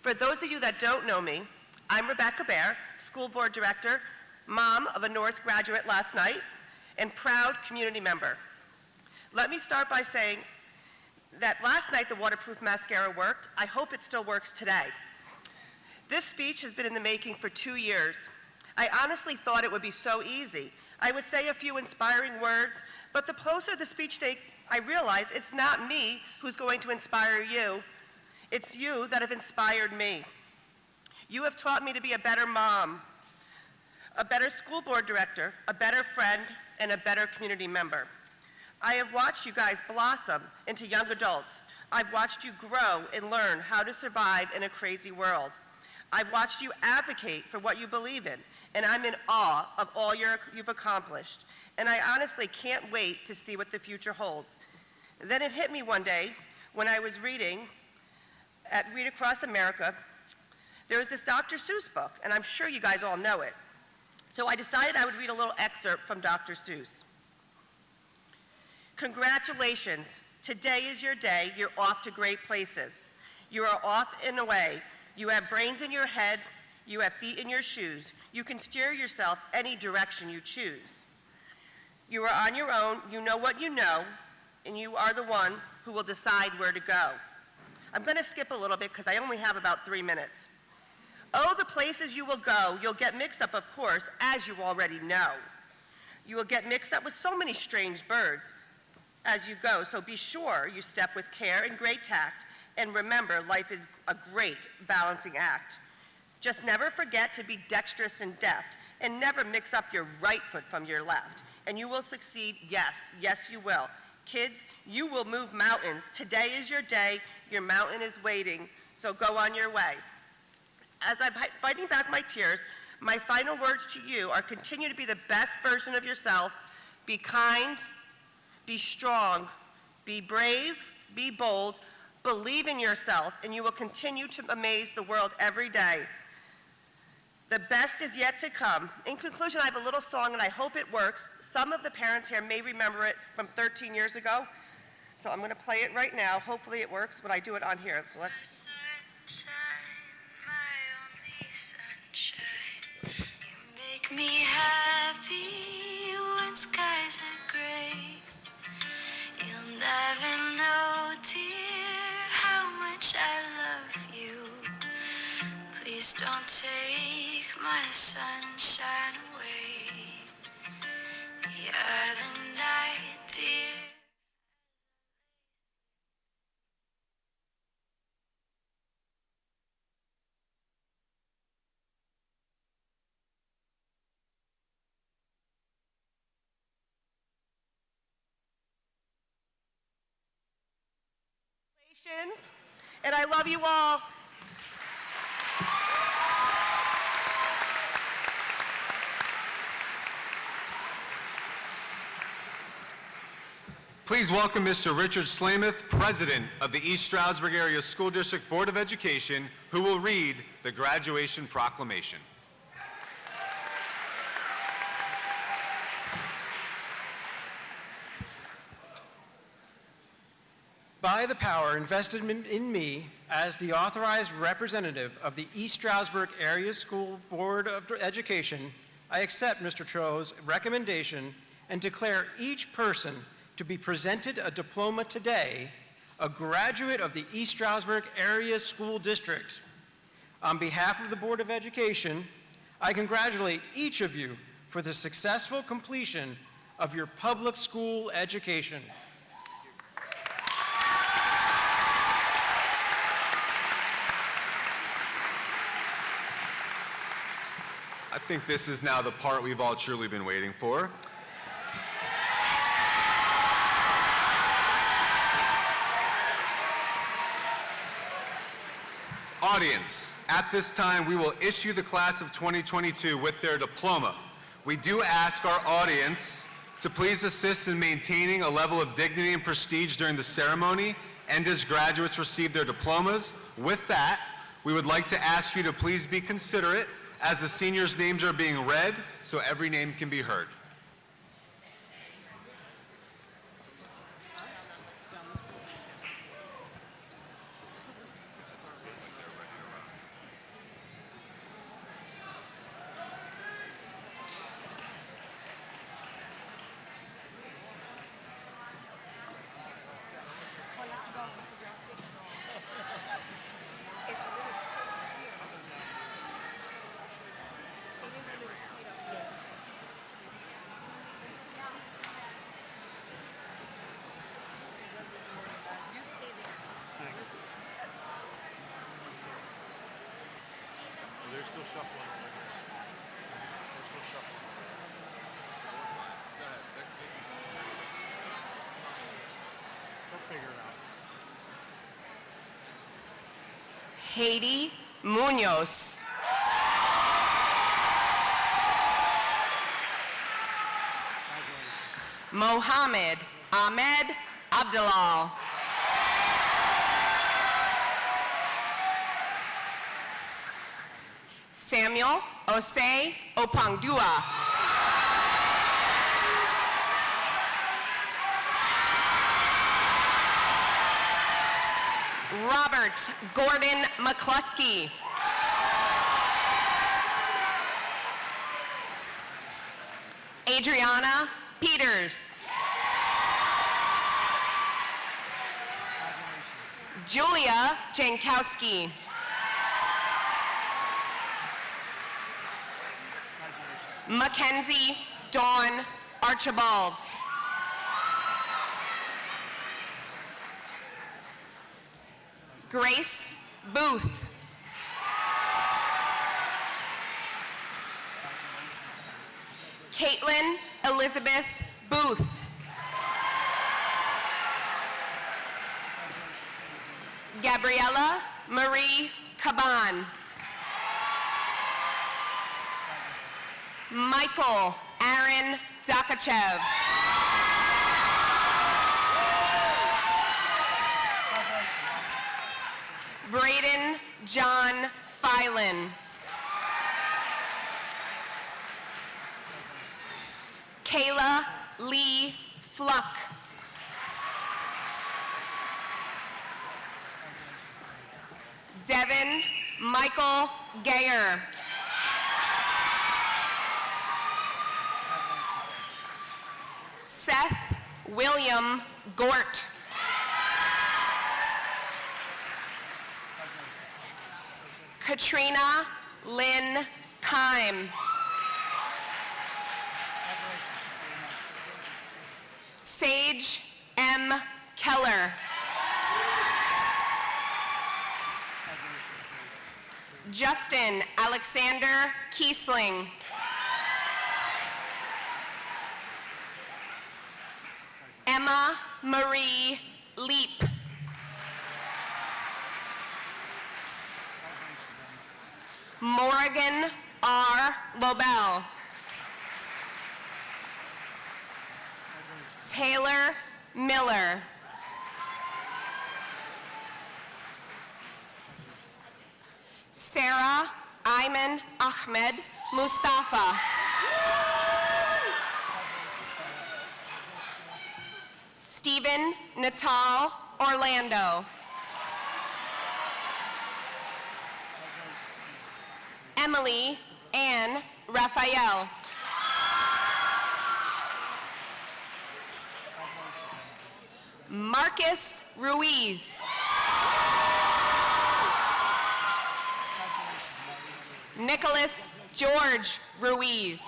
For those of you that don't know me, I'm Rebecca Baer, School Board Director, mom of a North graduate last night, and proud community member. Let me start by saying that last night the waterproof mascara worked. I hope it still works today. This speech has been in the making for 2 years. I honestly thought it would be so easy. I would say a few inspiring words, but the closer the speech date, I realize it's not me who's going to inspire you. It's you that have inspired me. You have taught me to be a better mom, a better school board director, a better friend, and a better community member. I have watched you guys blossom into young adults. I've watched you grow and learn how to survive in a crazy world. I've watched you advocate for what you believe in, and I'm in awe of all you've accomplished. And I honestly can't wait to see what the future holds. Then it hit me one day when I was reading at Read Across America. There was this Dr. Seuss book, and I'm sure you guys all know it. So I decided I would read a little excerpt from Dr. Seuss. Congratulations. Today is your day. You're off to great places. You are off and away. You have brains in your head. You have feet in your shoes. You can steer yourself any direction you choose. You are on your own. You know what you know, and you are the one who will decide where to go. I'm going to skip a little bit because I only have about 3 minutes. Oh, the places you will go. You'll get mixed up, of course, as you already know. You will get mixed up with so many strange birds as you go, so be sure you step with care and great tact, and remember, life is a great balancing act. Just never forget to be dexterous and deft, and never mix up your right foot from your left, and you will succeed. Yes, yes you will. Kids, you will move mountains. Today is your day. Your mountain is waiting, so go on your way. As I'm fighting back my tears, my final words to you are continue to be the best version of yourself. Be kind, be strong, be brave, be bold, believe in yourself, and you will continue to amaze the world every day. The best is yet to come. In conclusion, I have a little song, and I hope it works. Some of the parents here may remember it from 13 years ago, so I'm going to play it right now. Hopefully it works, but I do it on here, so let's... Make me happy when skies are gray. You'll never know, dear, how much I love you. Please don't take my sunshine away. The other night, dear. And I love you all. Please welcome Mr. Richard Slamuth, President of the East Stroudsburg Area School District Board of Education, who will read the graduation proclamation. By the power invested in me as the authorized representative of the East Stroudsburg Area School Board of Education, I accept Mr. Tro's recommendation and declare each person to be presented a diploma today, a graduate of the East Stroudsburg Area School District. On behalf of the Board of Education, I congratulate each of you for the successful completion of your public school education. I think this is now the part we've all truly been waiting for. Audience, at this time we will issue the class of 2022 with their diploma. We do ask our audience to please assist in maintaining a level of dignity and prestige during the ceremony and as graduates receive their diplomas. With that, we would like to ask you to please be considerate as the seniors' names are being read, so every name can be heard. Haiti Munoz. Mohammed Ahmed Abdallah. Samuel Osei Opangdua. Robert Gordon McCluskey. Adriana Peters. Julia Jankowski. Mackenzie Dawn Archibald. Grace Booth. Caitlin Elizabeth Booth. Gabriella Marie Caban. Michael Aaron Dakachev. Braden John Filan. Kayla Lee Fluck. Devin Michael Gayer. Seth William Gort. Katrina Lynn Kime. Sage M. Keller. Justin Alexander Kiesling. Emma Marie Leap. Morgan R. Lobel. Taylor Miller. Sarah Ayman Ahmed Mustafa. Stephen Natal Orlando. Emily Ann Raphael. Marcus Ruiz. Nicholas George Ruiz.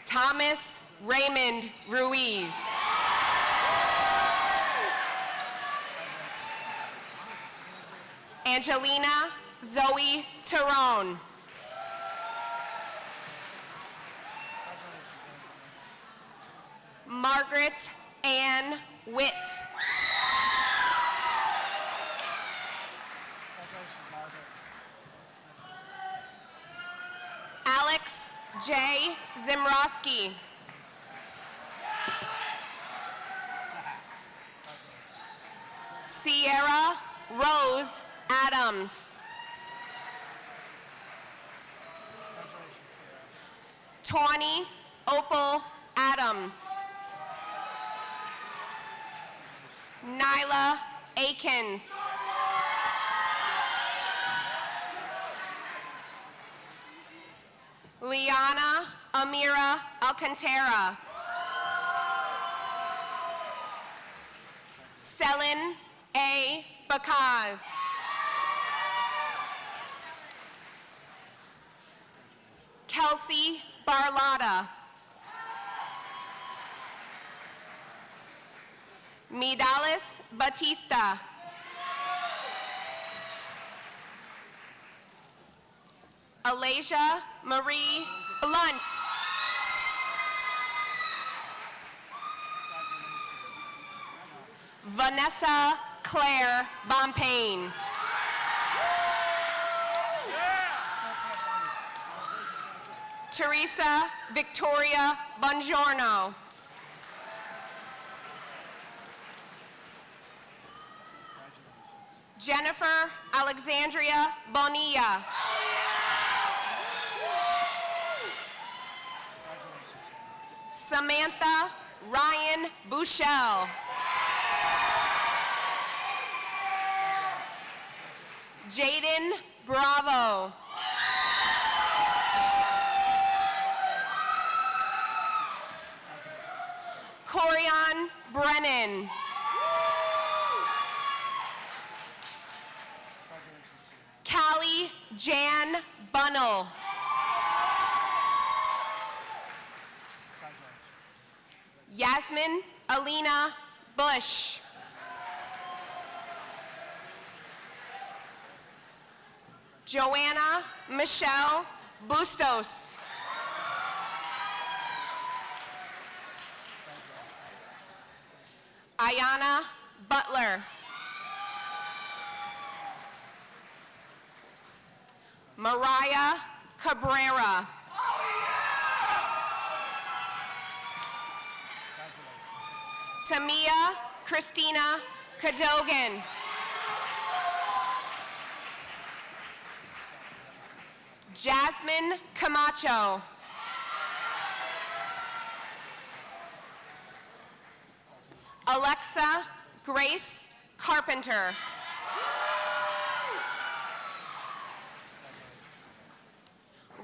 Thomas Raymond Ruiz. Angelina Zoe Tyrone. Margaret Ann Witt. Alex J. Zimrowski. Sierra Rose Adams. Tawny Opal Adams. Nyla Akins. Liana Amira Alcantara. Selin A. Bakaz. Kelsey Barlotta. Midalis Batista. Alasia Marie Blunt. Vanessa Claire Bompain. Teresa Victoria Bongiorno. Jennifer Alexandria Bonilla. Samantha Ryan Bouchel. Jaden Bravo. Corian Brennan. Callie Jan Bunnell. Yasmin Alina Bush. Joanna Michelle Bustos. Ayana Butler. Mariah Cabrera. Tamia Christina Cadogan. Jasmine Camacho. Alexa Grace Carpenter.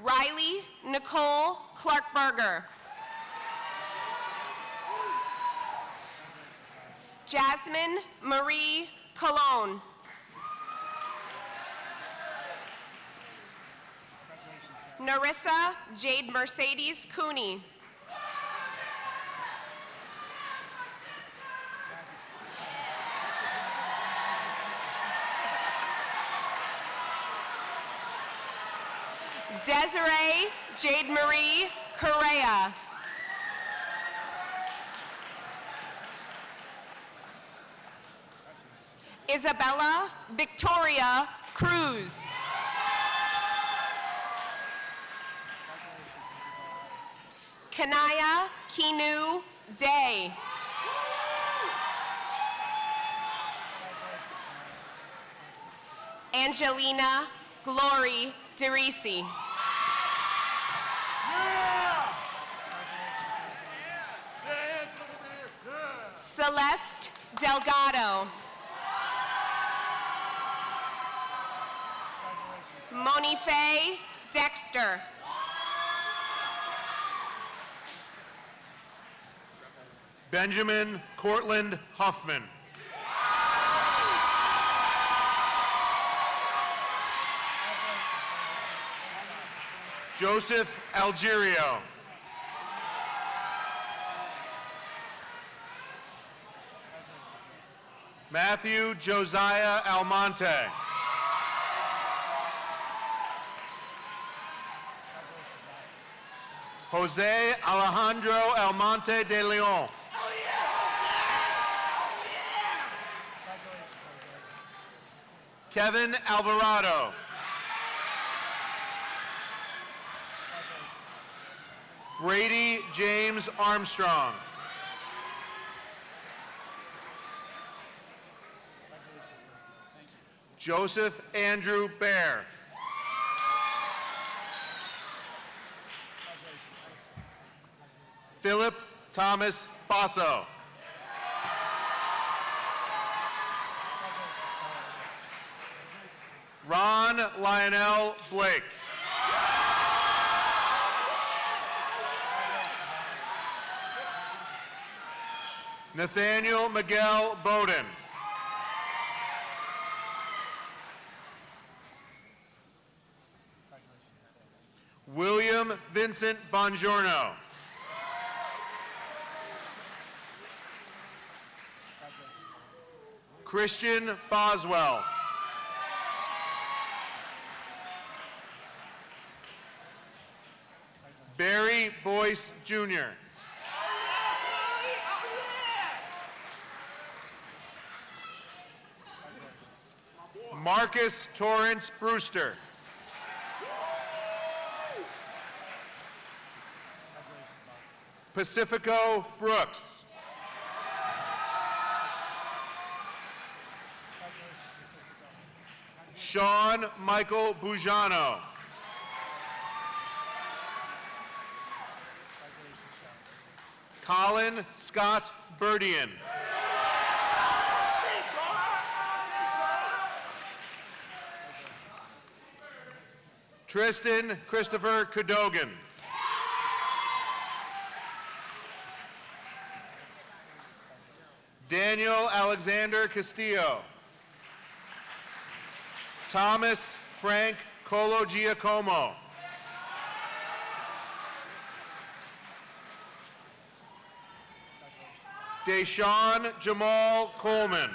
Riley Nicole Clarkberger. Jasmine Marie Colon. Narissa Jade Mercedes Cooney. Desiree Jade Marie Correa. Isabella Victoria Cruz. Kanaya Kinu Day. Angelina Glory DeRisi. Celeste Delgado. Monife Dexter. Benjamin Cortland Huffman. Joseph Algerio. Matthew Josiah Almonte. Jose Alejandro Almonte de Leon. Kevin Alvarado. Brady James Armstrong. Joseph Andrew Bear. Philip Thomas Basso. Ron Lionel Blake. Nathaniel Miguel Bowden. William Vincent Bongiorno. Christian Boswell. Barry Boyce Jr. Marcus Torrance Brewster. Pacifico Brooks. Sean Michael Bujano. Colin Scott Burdian. Tristan Christopher Cadogan. Daniel Alexander Castillo. Thomas Frank Colo-Giacomo. Deshaun Jamal Coleman.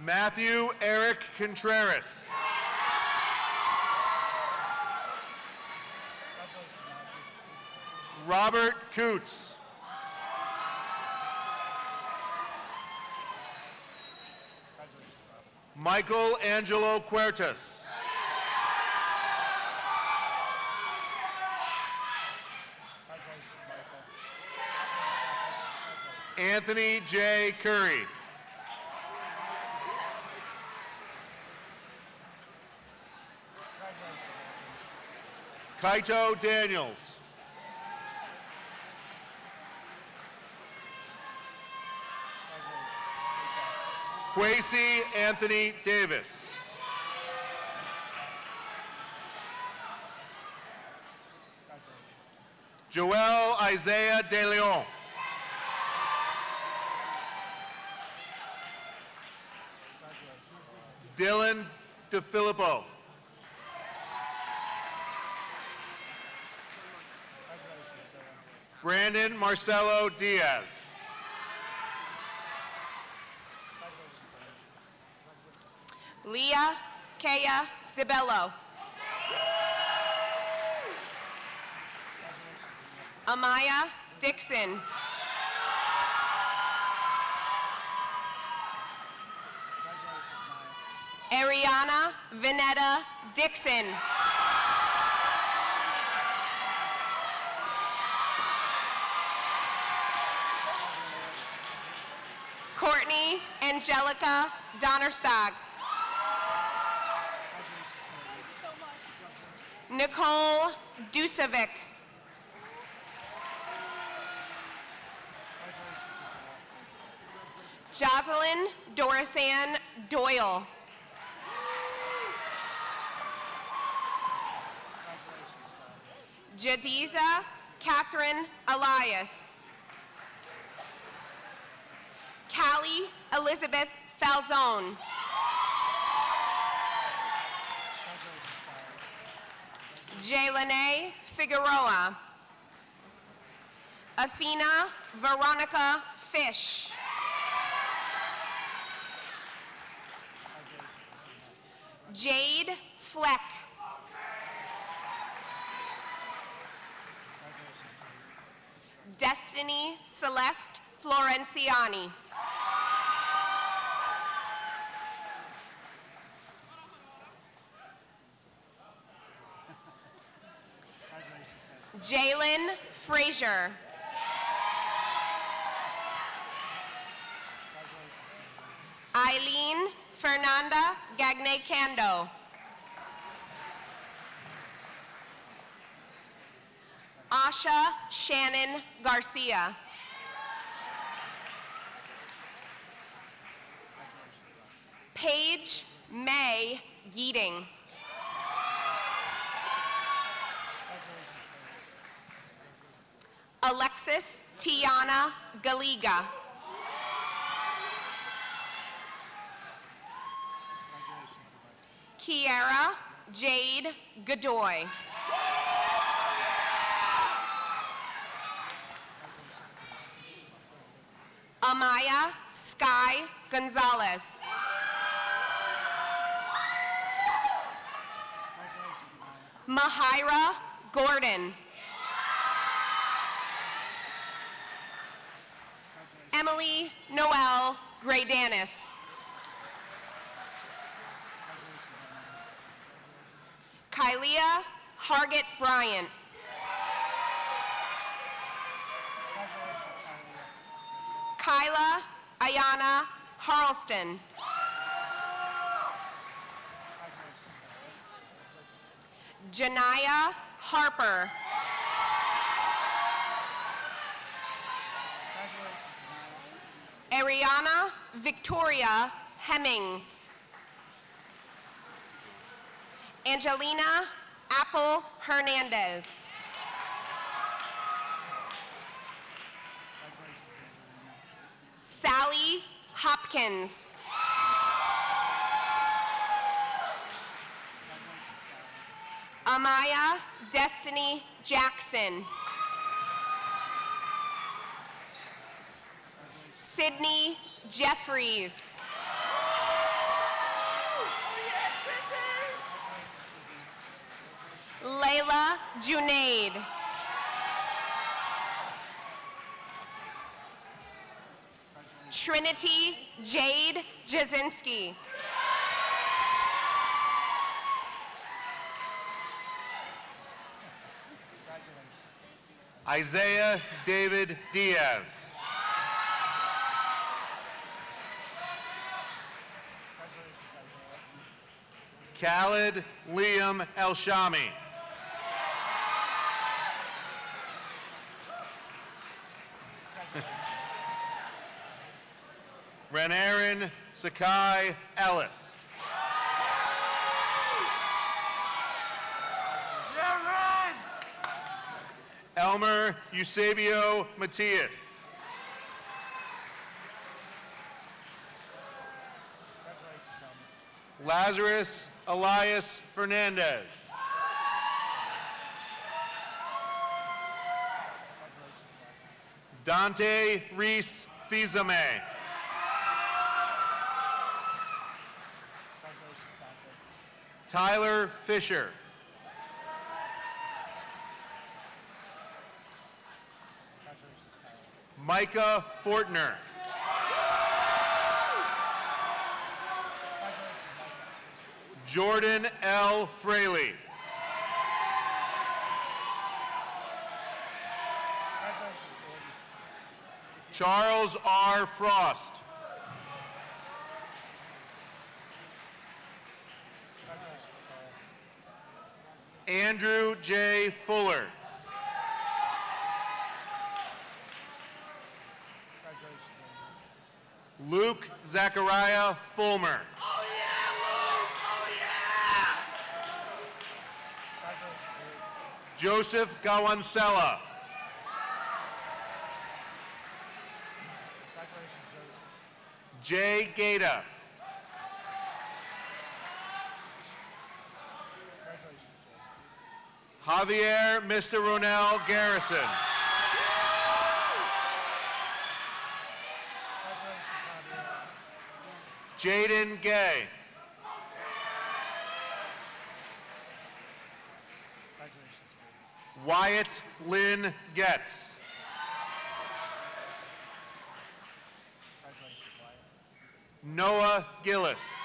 Matthew Eric Contreras. Robert Coots. Michael Angelo Huertas. Anthony J. Curry. Kaito Daniels. Quasi Anthony Davis. Joel Isaiah De Leon. Dylan DeFilippo. Brandon Marcelo Diaz. Leah Kaya DeBello. Amaya Dixon. Ariana Vinetta Dixon. Courtney Angelica Donnerstag. Nicole Dusevic. Jocelyn Dorisan Doyle. Jadiza Catherine Elias. Callie Elizabeth Falzone. Jaylene Figueroa. Athena Veronica Fish. Jade Fleck. Destiny Celeste Florenciani. Jalen Frazier. Eileen Fernanda Gagne Cando. Asha Shannon Garcia. Paige May Geeting. Alexis Tiana Galiga. Kiara Jade Godoy. Amaya Sky Gonzalez. Mahira Gordon. Emily Noel Graydanis. Kylia Hargett Bryant. Kyla Ayana Harleston. Janaya Harper. Ariana Victoria Hemmings. Angelina Apple Hernandez. Sally Hopkins. Amaya Destiny Jackson. Sydney Jeffries. Layla Junaid. Trinity Jade Jasinski. Isaiah David Diaz. Khalid Liam Elshami. Renarin Sakai Ellis. Elmer Eusebio Matias. Lazarus Elias Fernandez. Dante Reese Fizame. Tyler Fisher. Micah Fortner. Jordan L. Fraley. Charles R. Frost. Andrew J. Fuller. Luke Zachariah Fulmer. Joseph Gawansella. Jay Gata. Javier Mr. Ronell Garrison. Jaden Gay. Wyatt Lynn Getz. Noah Gillis.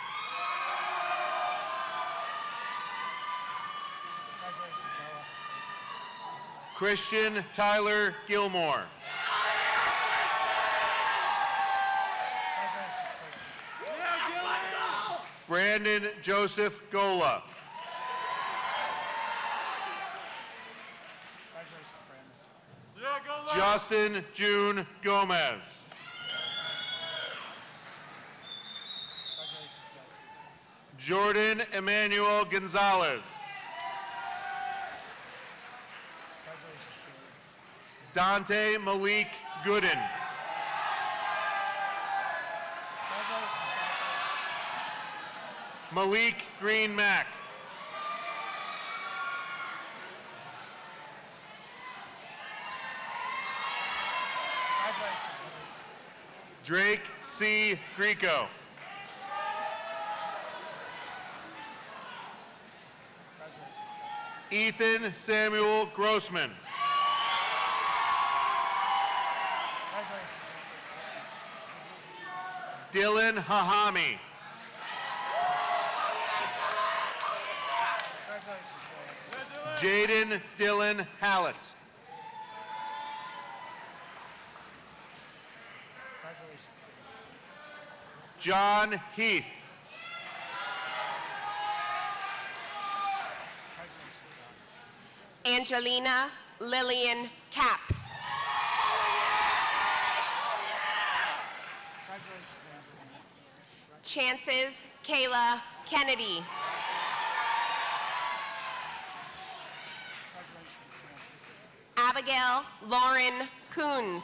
Christian Tyler Gilmore. Brandon Joseph Gola. Justin June Gomez. Jordan Emmanuel Gonzalez. Dante Malik Gooden. Malik Green Mack. Drake C. Greco. Ethan Samuel Grossman. Dylan Hahami. Jaden Dylan Hallett. John Heath. Angelina Lillian Capps. Chances Kayla Kennedy. Abigail Lauren Coons.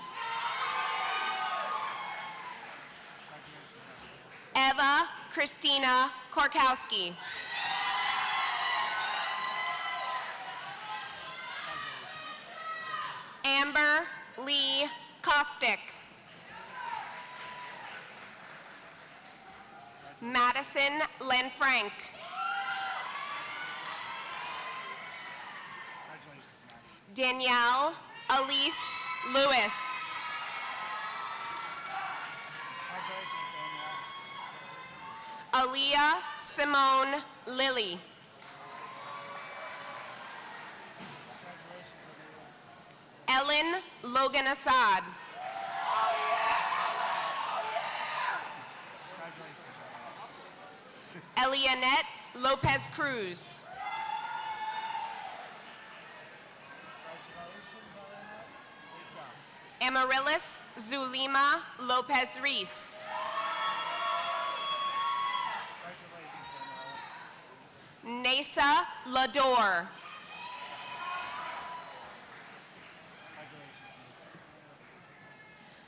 Eva Christina Korkowski. Amber Lee Kostick. Madison Len Frank. Danielle Elise Lewis. Aaliyah Simone Lilly. Ellen Logan Assad. Elianette Lopez Cruz. Amaryllis Zulima Lopez Reese. Nasa Lador.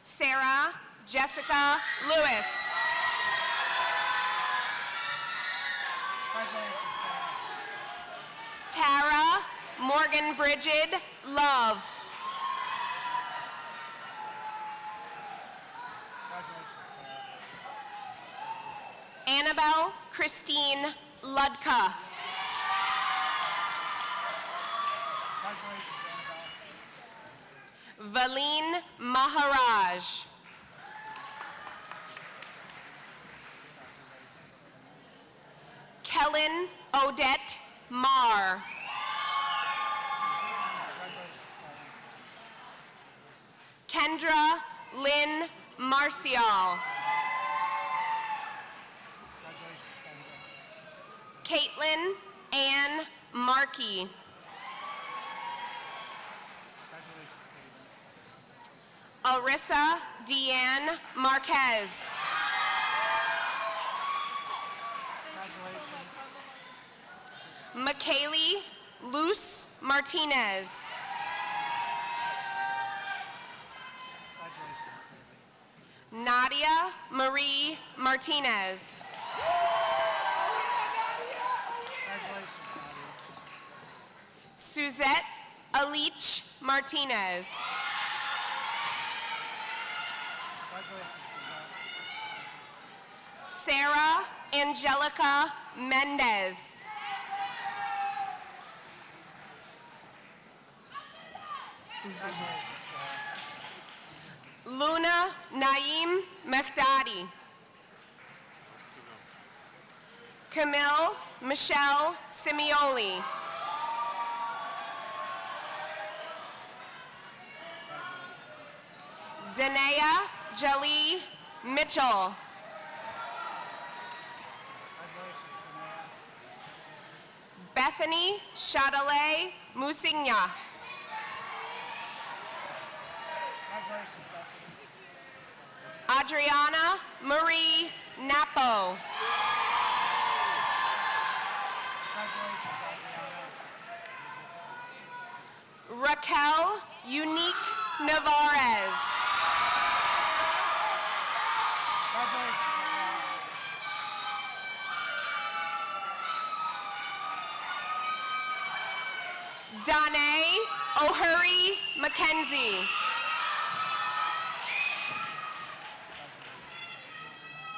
Sarah Jessica Lewis. Tara Morgan Bridget Love. Annabelle Christine Ludka. Valeen Maharaj. Kellen Odette Marr. Kendra Lynn Marcial. Caitlin Ann Markey. Arissa Deanne Marquez. McKaylee Luce Martinez. Nadia Marie Martinez. Suzette Alich Martinez. Sarah Angelica Mendez. Luna Naeem Mehdadi. Camille Michelle Simioli. Danea Jolie Mitchell. Bethany Chatelet Musigna. Adriana Marie Napo. Raquel Unique Navarez. Danae O'Hurry Mackenzie.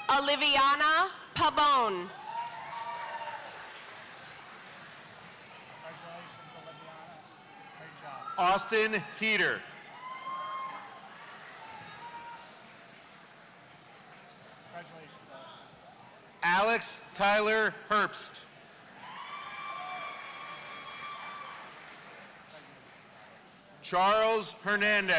Oliviana Pabon. Austin Heater. Alex Tyler Herbst. Charles Hernandez.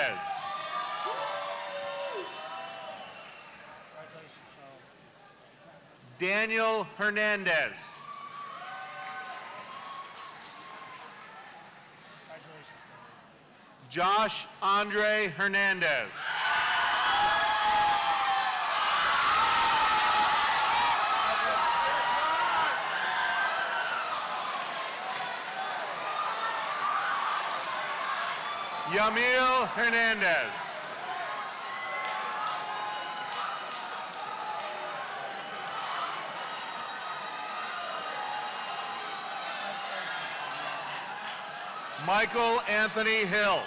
Daniel Hernandez. Josh Andre Hernandez. Yamil Hernandez. Michael Anthony Hill.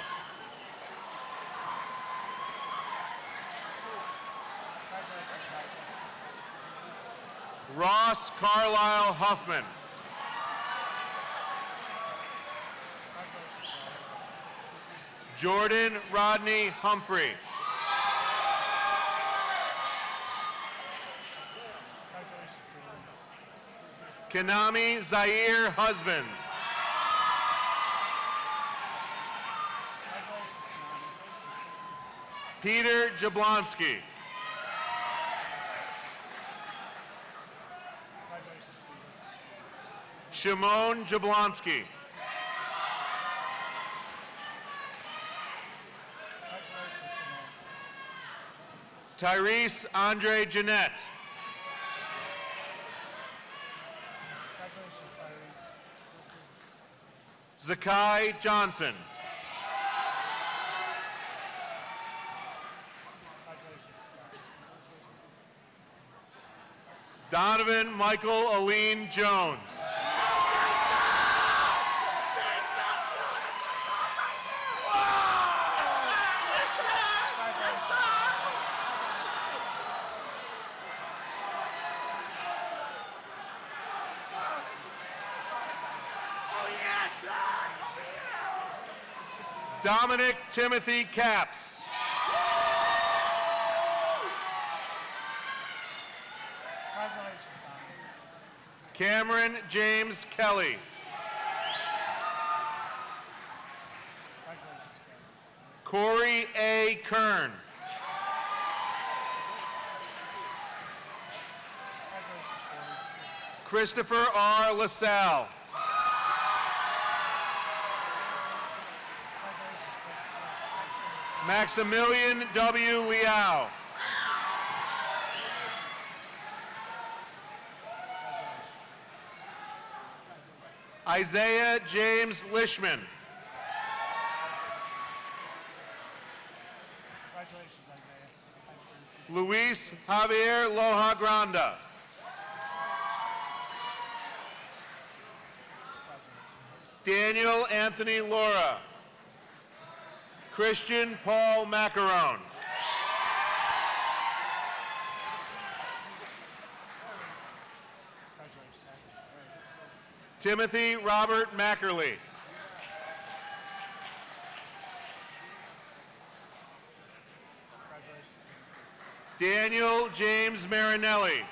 Ross Carlisle Huffman. Jordan Rodney Humphrey. Kanami Zaire Husbands. Peter Jablonski. Shimon Jablonski. Tyrese Andre Jeanette. Zakai Johnson. Donovan Michael Aline Jones. Dominic Timothy Capps. Cameron James Kelly. Corey A. Kern. Christopher R. LaSalle. Maximilian W. Liao. Isaiah James Lishman. Luis Javier Loja Granda. Daniel Anthony Laura. Christian Paul Macaron. Timothy Robert Mackerly. Daniel James Marinelli.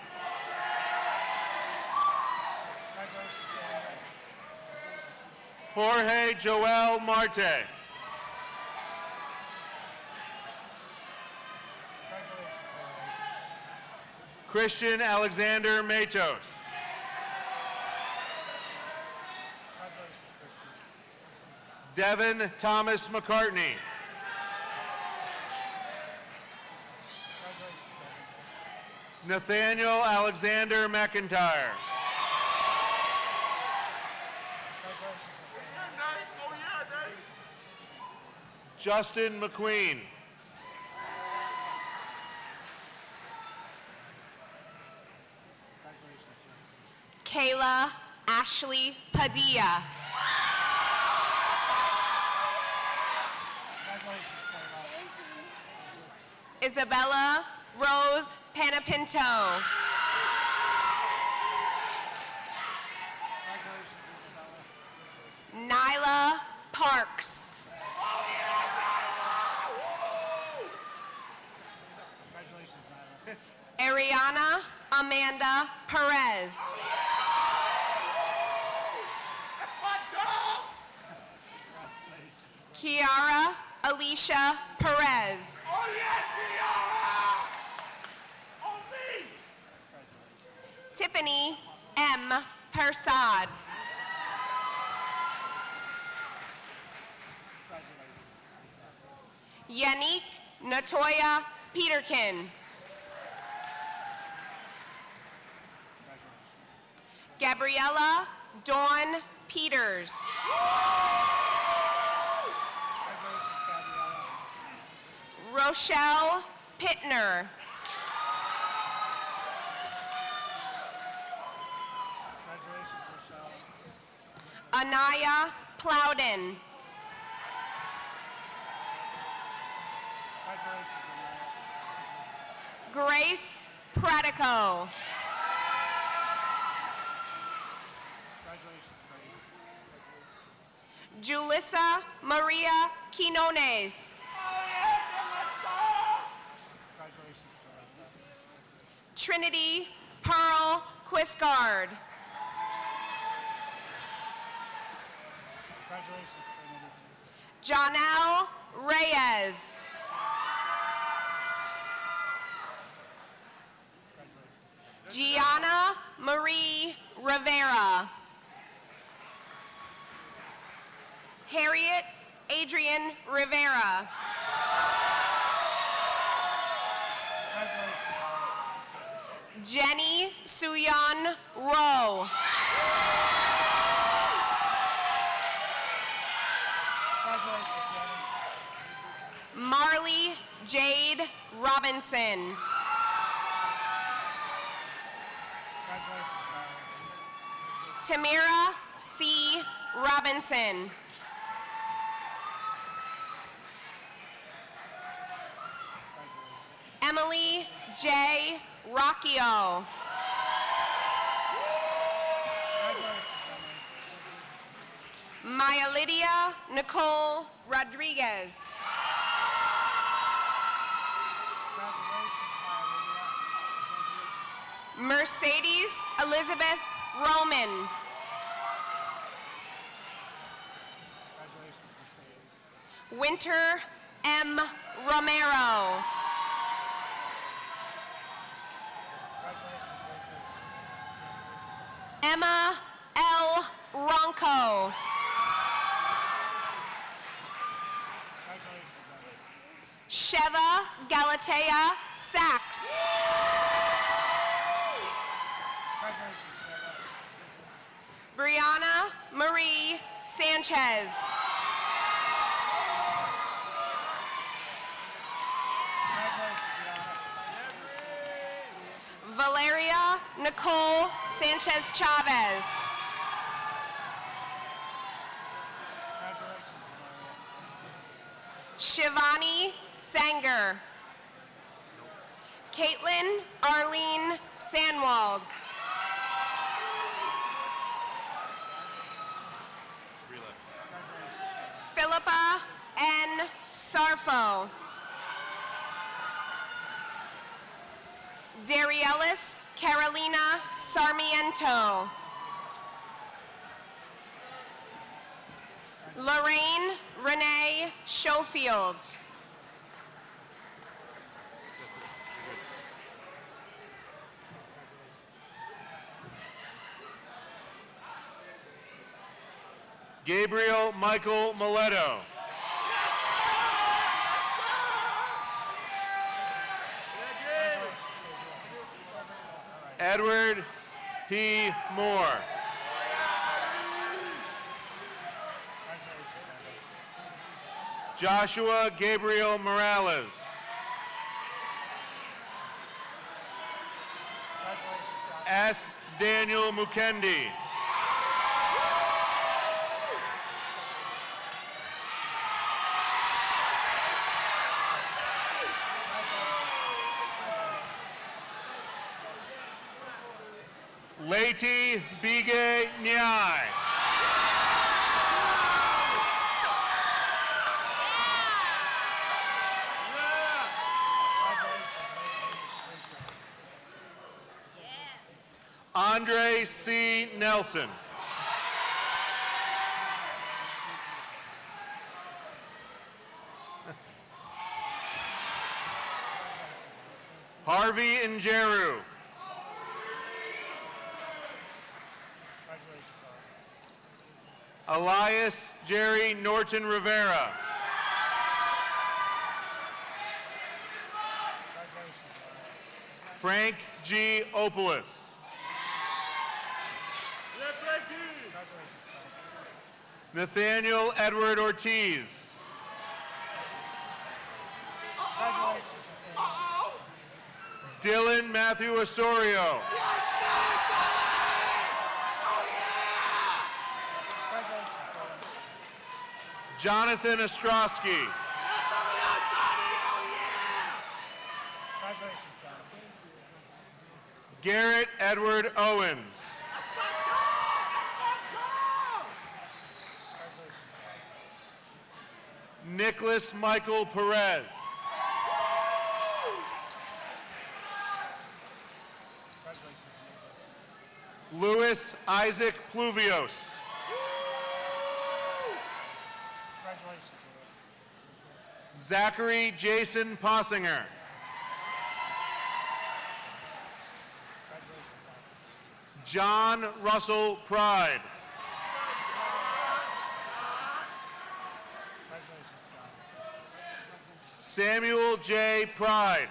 Jorge Joel Marte. Christian Alexander Matos. Devin Thomas McCartney. Nathaniel Alexander McIntyre. Justin McQueen. Kayla Ashley Padilla. Isabella Rose Panapinto. Nyla Parks. Gianna Amanda Perez. Kiara Alicia Perez. Tiffany M. Persad. Yannick Natoya Peterkin. Gabriella Dawn Peters. Rochelle Pittner. Anaya Plowden. Grace Pratico. Julissa Maria Quinones. Trinity Pearl Quiscard. Janelle Reyes. Gianna Marie Rivera. Harriet Adrian Rivera. Jenny Suyan Rowe. Marley Jade Robinson. Tamira C. Robinson. Emily J. Rocchio. Maya Lydia Nicole Rodriguez. Mercedes Elizabeth Roman. Winter M. Romero. Emma L. Ronco. Sheva Galatea Sachs. Brianna Marie Sanchez. Valeria Nicole Sanchez Chavez. Shivani Sanger. Caitlin Arlene Sanwald. Philippa N. Sarfo. Darielis Carolina Sarmiento. Lorraine Renee Schofield. Gabriel Michael Mileto. Edward P. Moore. Joshua Gabriel Morales. S. Daniel Mukendi. Leti Bige Nyai. Andre C. Nelson. Harvey Njeru. Elias Jerry Norton Rivera. Frank G. Opolis. Nathaniel Edward Ortiz. Dylan Matthew Osorio. Jonathan Ostrowski. Garrett Edward Owens. Nicholas Michael Perez. Louis Isaac Pluvios. Zachary Jason Possinger. John Russell Pride. Samuel J. Pride.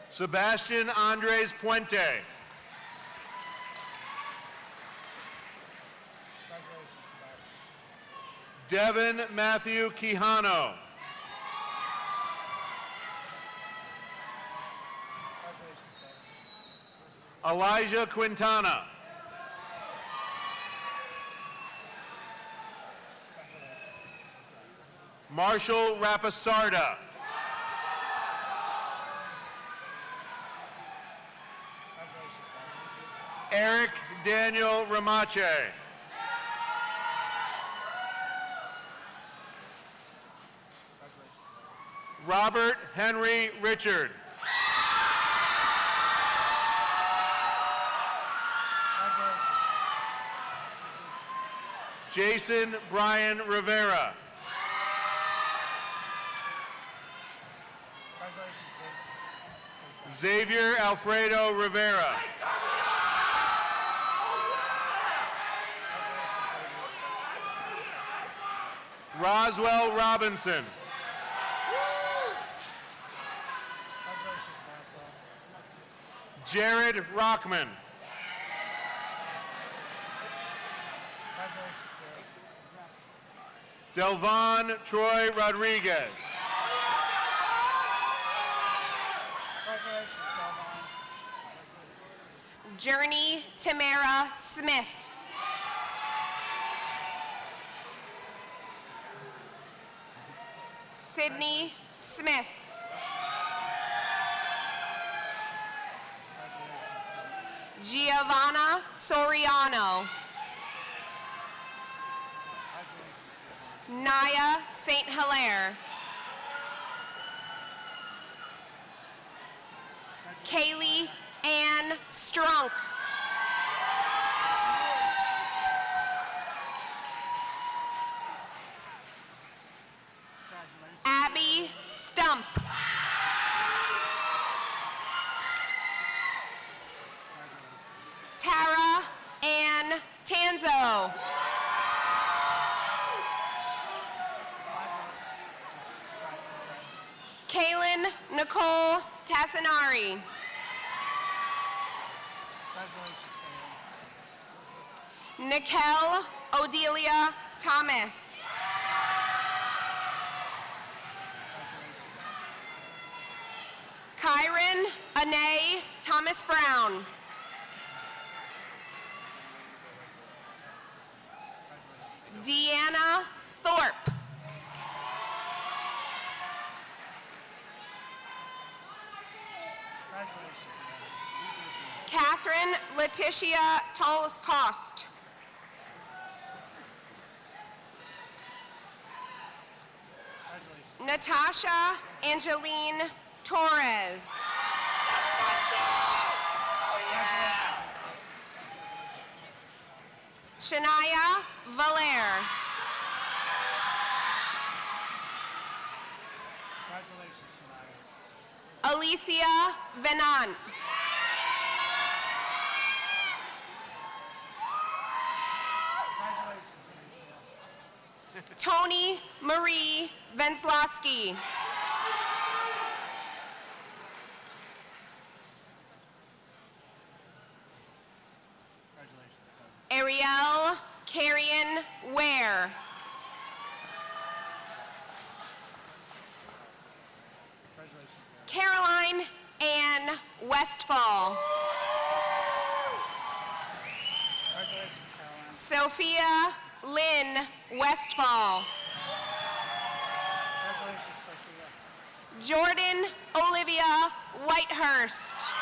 Sebastian Andres Puente. Devin Matthew Quijano. Elijah Quintana. Marshall Rapasarda. Eric Daniel Ramache. Robert Henry Richard. Jason Brian Rivera. Xavier Alfredo Rivera. Roswell Robinson. Jared Rockman. Delvon Troy Rodriguez. Journey Tamara Smith. Sydney Smith. Giovanna Soriano. Naya St. Hilaire. Kaylee Ann Strunk. Abby Stump. Tara Ann Tanzo. Kaylin Nicole Tassinari. Nikel Odelia Thomas. Kyron Anae Thomas Brown. Deanna Thorpe. Catherine Letitia Tolles-Cost. Natasha Angeline Torres. Shania Valer. Alicia Venant. Tony Marie Venslowski. Ariel Carrion Ware. Caroline Ann Westfall. Sophia Lynn Westfall. Jordan Olivia Whitehurst.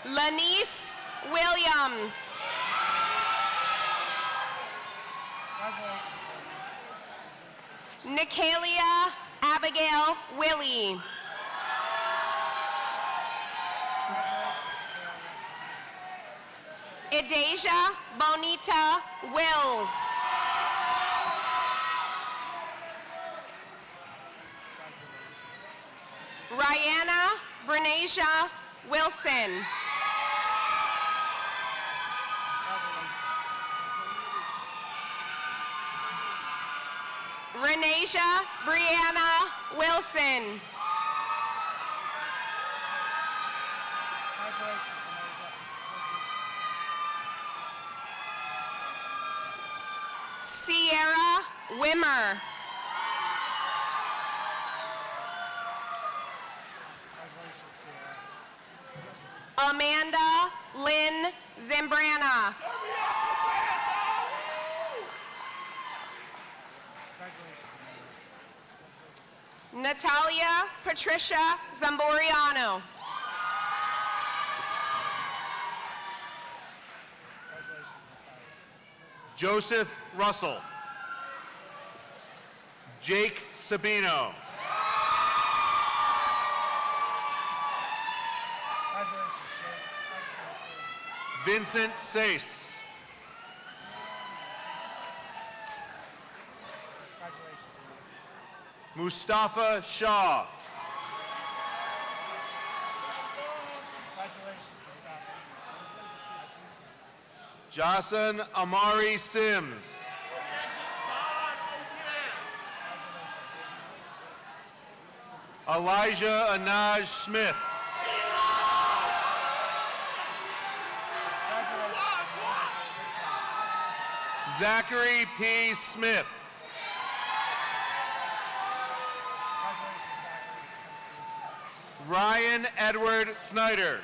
Lanice Williams. Nicalia Abigail Willie. Edasia Bonita Wills. Rihanna Bernasia Wilson. Renasia Brianna Wilson. Sierra Wimmer. Amanda Lynn Zambrana. Natalia Patricia Zamboriano. Joseph Russell. Jake Sabino. Vincent Sace. Mustafa Shaw. Jason Amari Sims. Elijah Anaj Smith. Zachary P. Smith. Ryan Edward Snyder.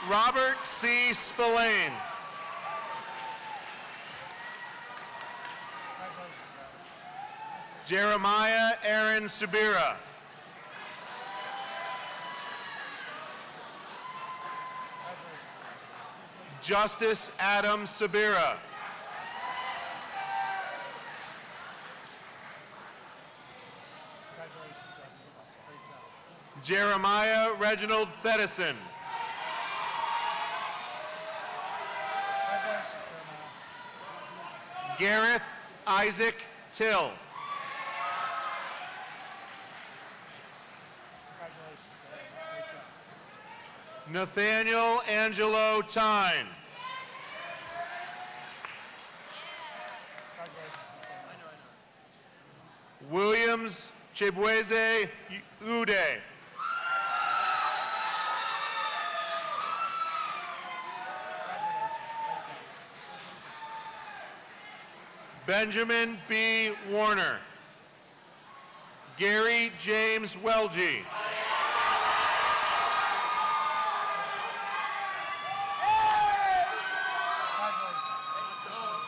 Robert C. Spillane. Jeremiah Aaron Subira. Justice Adam Subira. Jeremiah Reginald Fedison. Gareth Isaac Till. Nathaniel Angelo Tyne. Williams Chibweze Ude. Benjamin B. Warner. Gary James Welge.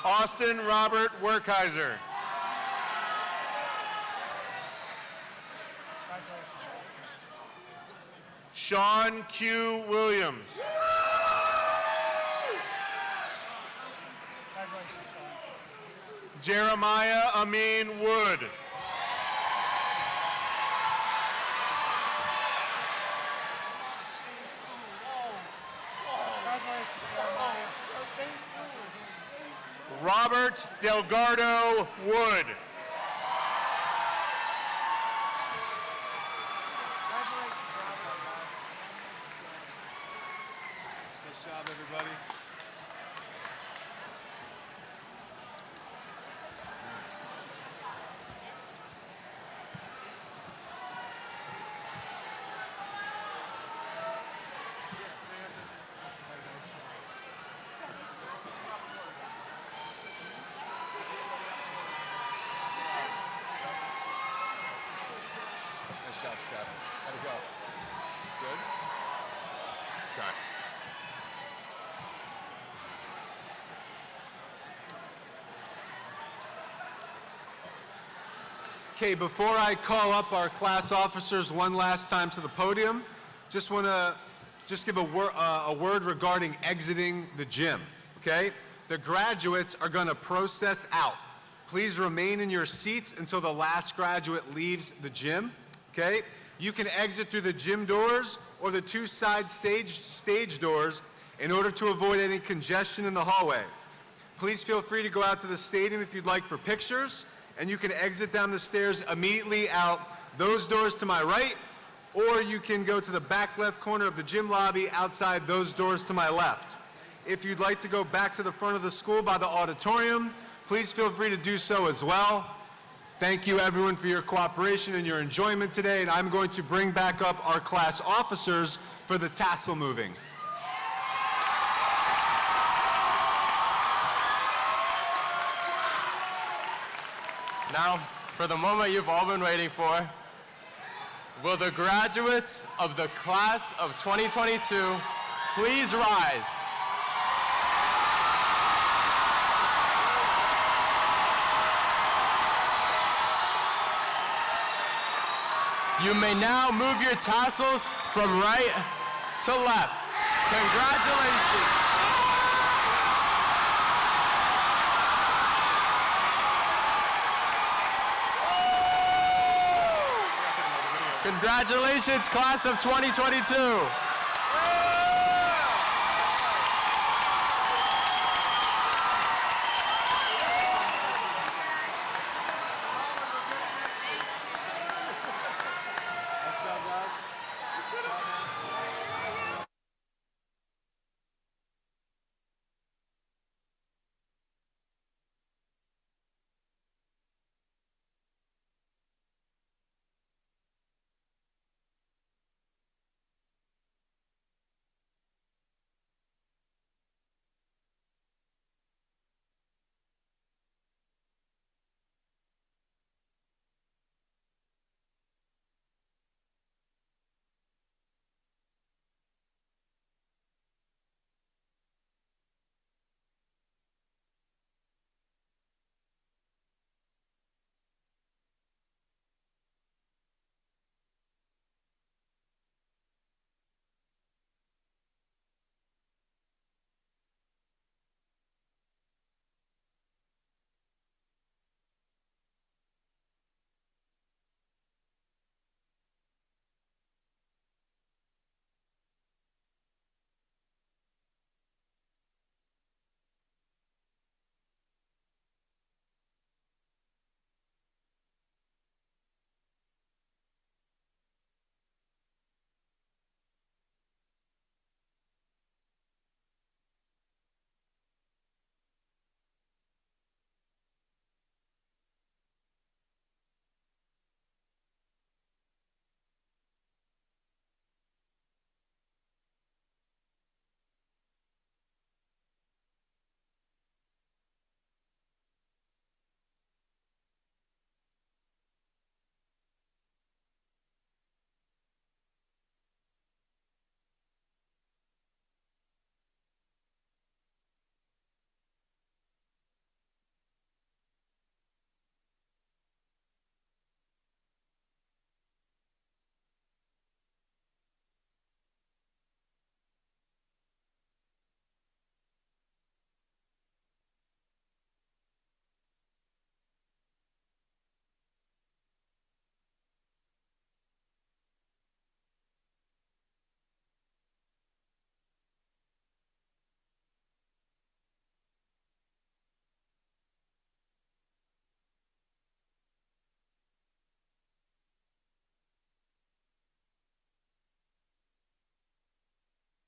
Austin Robert Werkheiser. Sean Q. Williams. Jeremiah Amin Wood. Robert Delgado Wood. Nice job, everybody. Nice job, Steph. How'd it go? Good? Okay. Okay, before I call up our class officers one last time to the podium, just want to give a word regarding exiting the gym, okay? The graduates are going to process out. Please remain in your seats until the last graduate leaves the gym, okay? You can exit through the gym doors or the two side stage doors in order to avoid any congestion in the hallway. Please feel free to go out to the stadium if you'd like for pictures, and you can exit down the stairs immediately out those doors to my right, or you can go to the back left corner of the gym lobby outside those doors to my left. If you'd like to go back to the front of the school by the auditorium, please feel free to do so as well. Thank you everyone for your cooperation and your enjoyment today, and I'm going to bring back up our class officers for the tassel moving. Now, for the moment you've all been waiting for, will the graduates of the class of 2022 please rise? You may now move your tassels from right to left. Congratulations. Congratulations, class of 2022.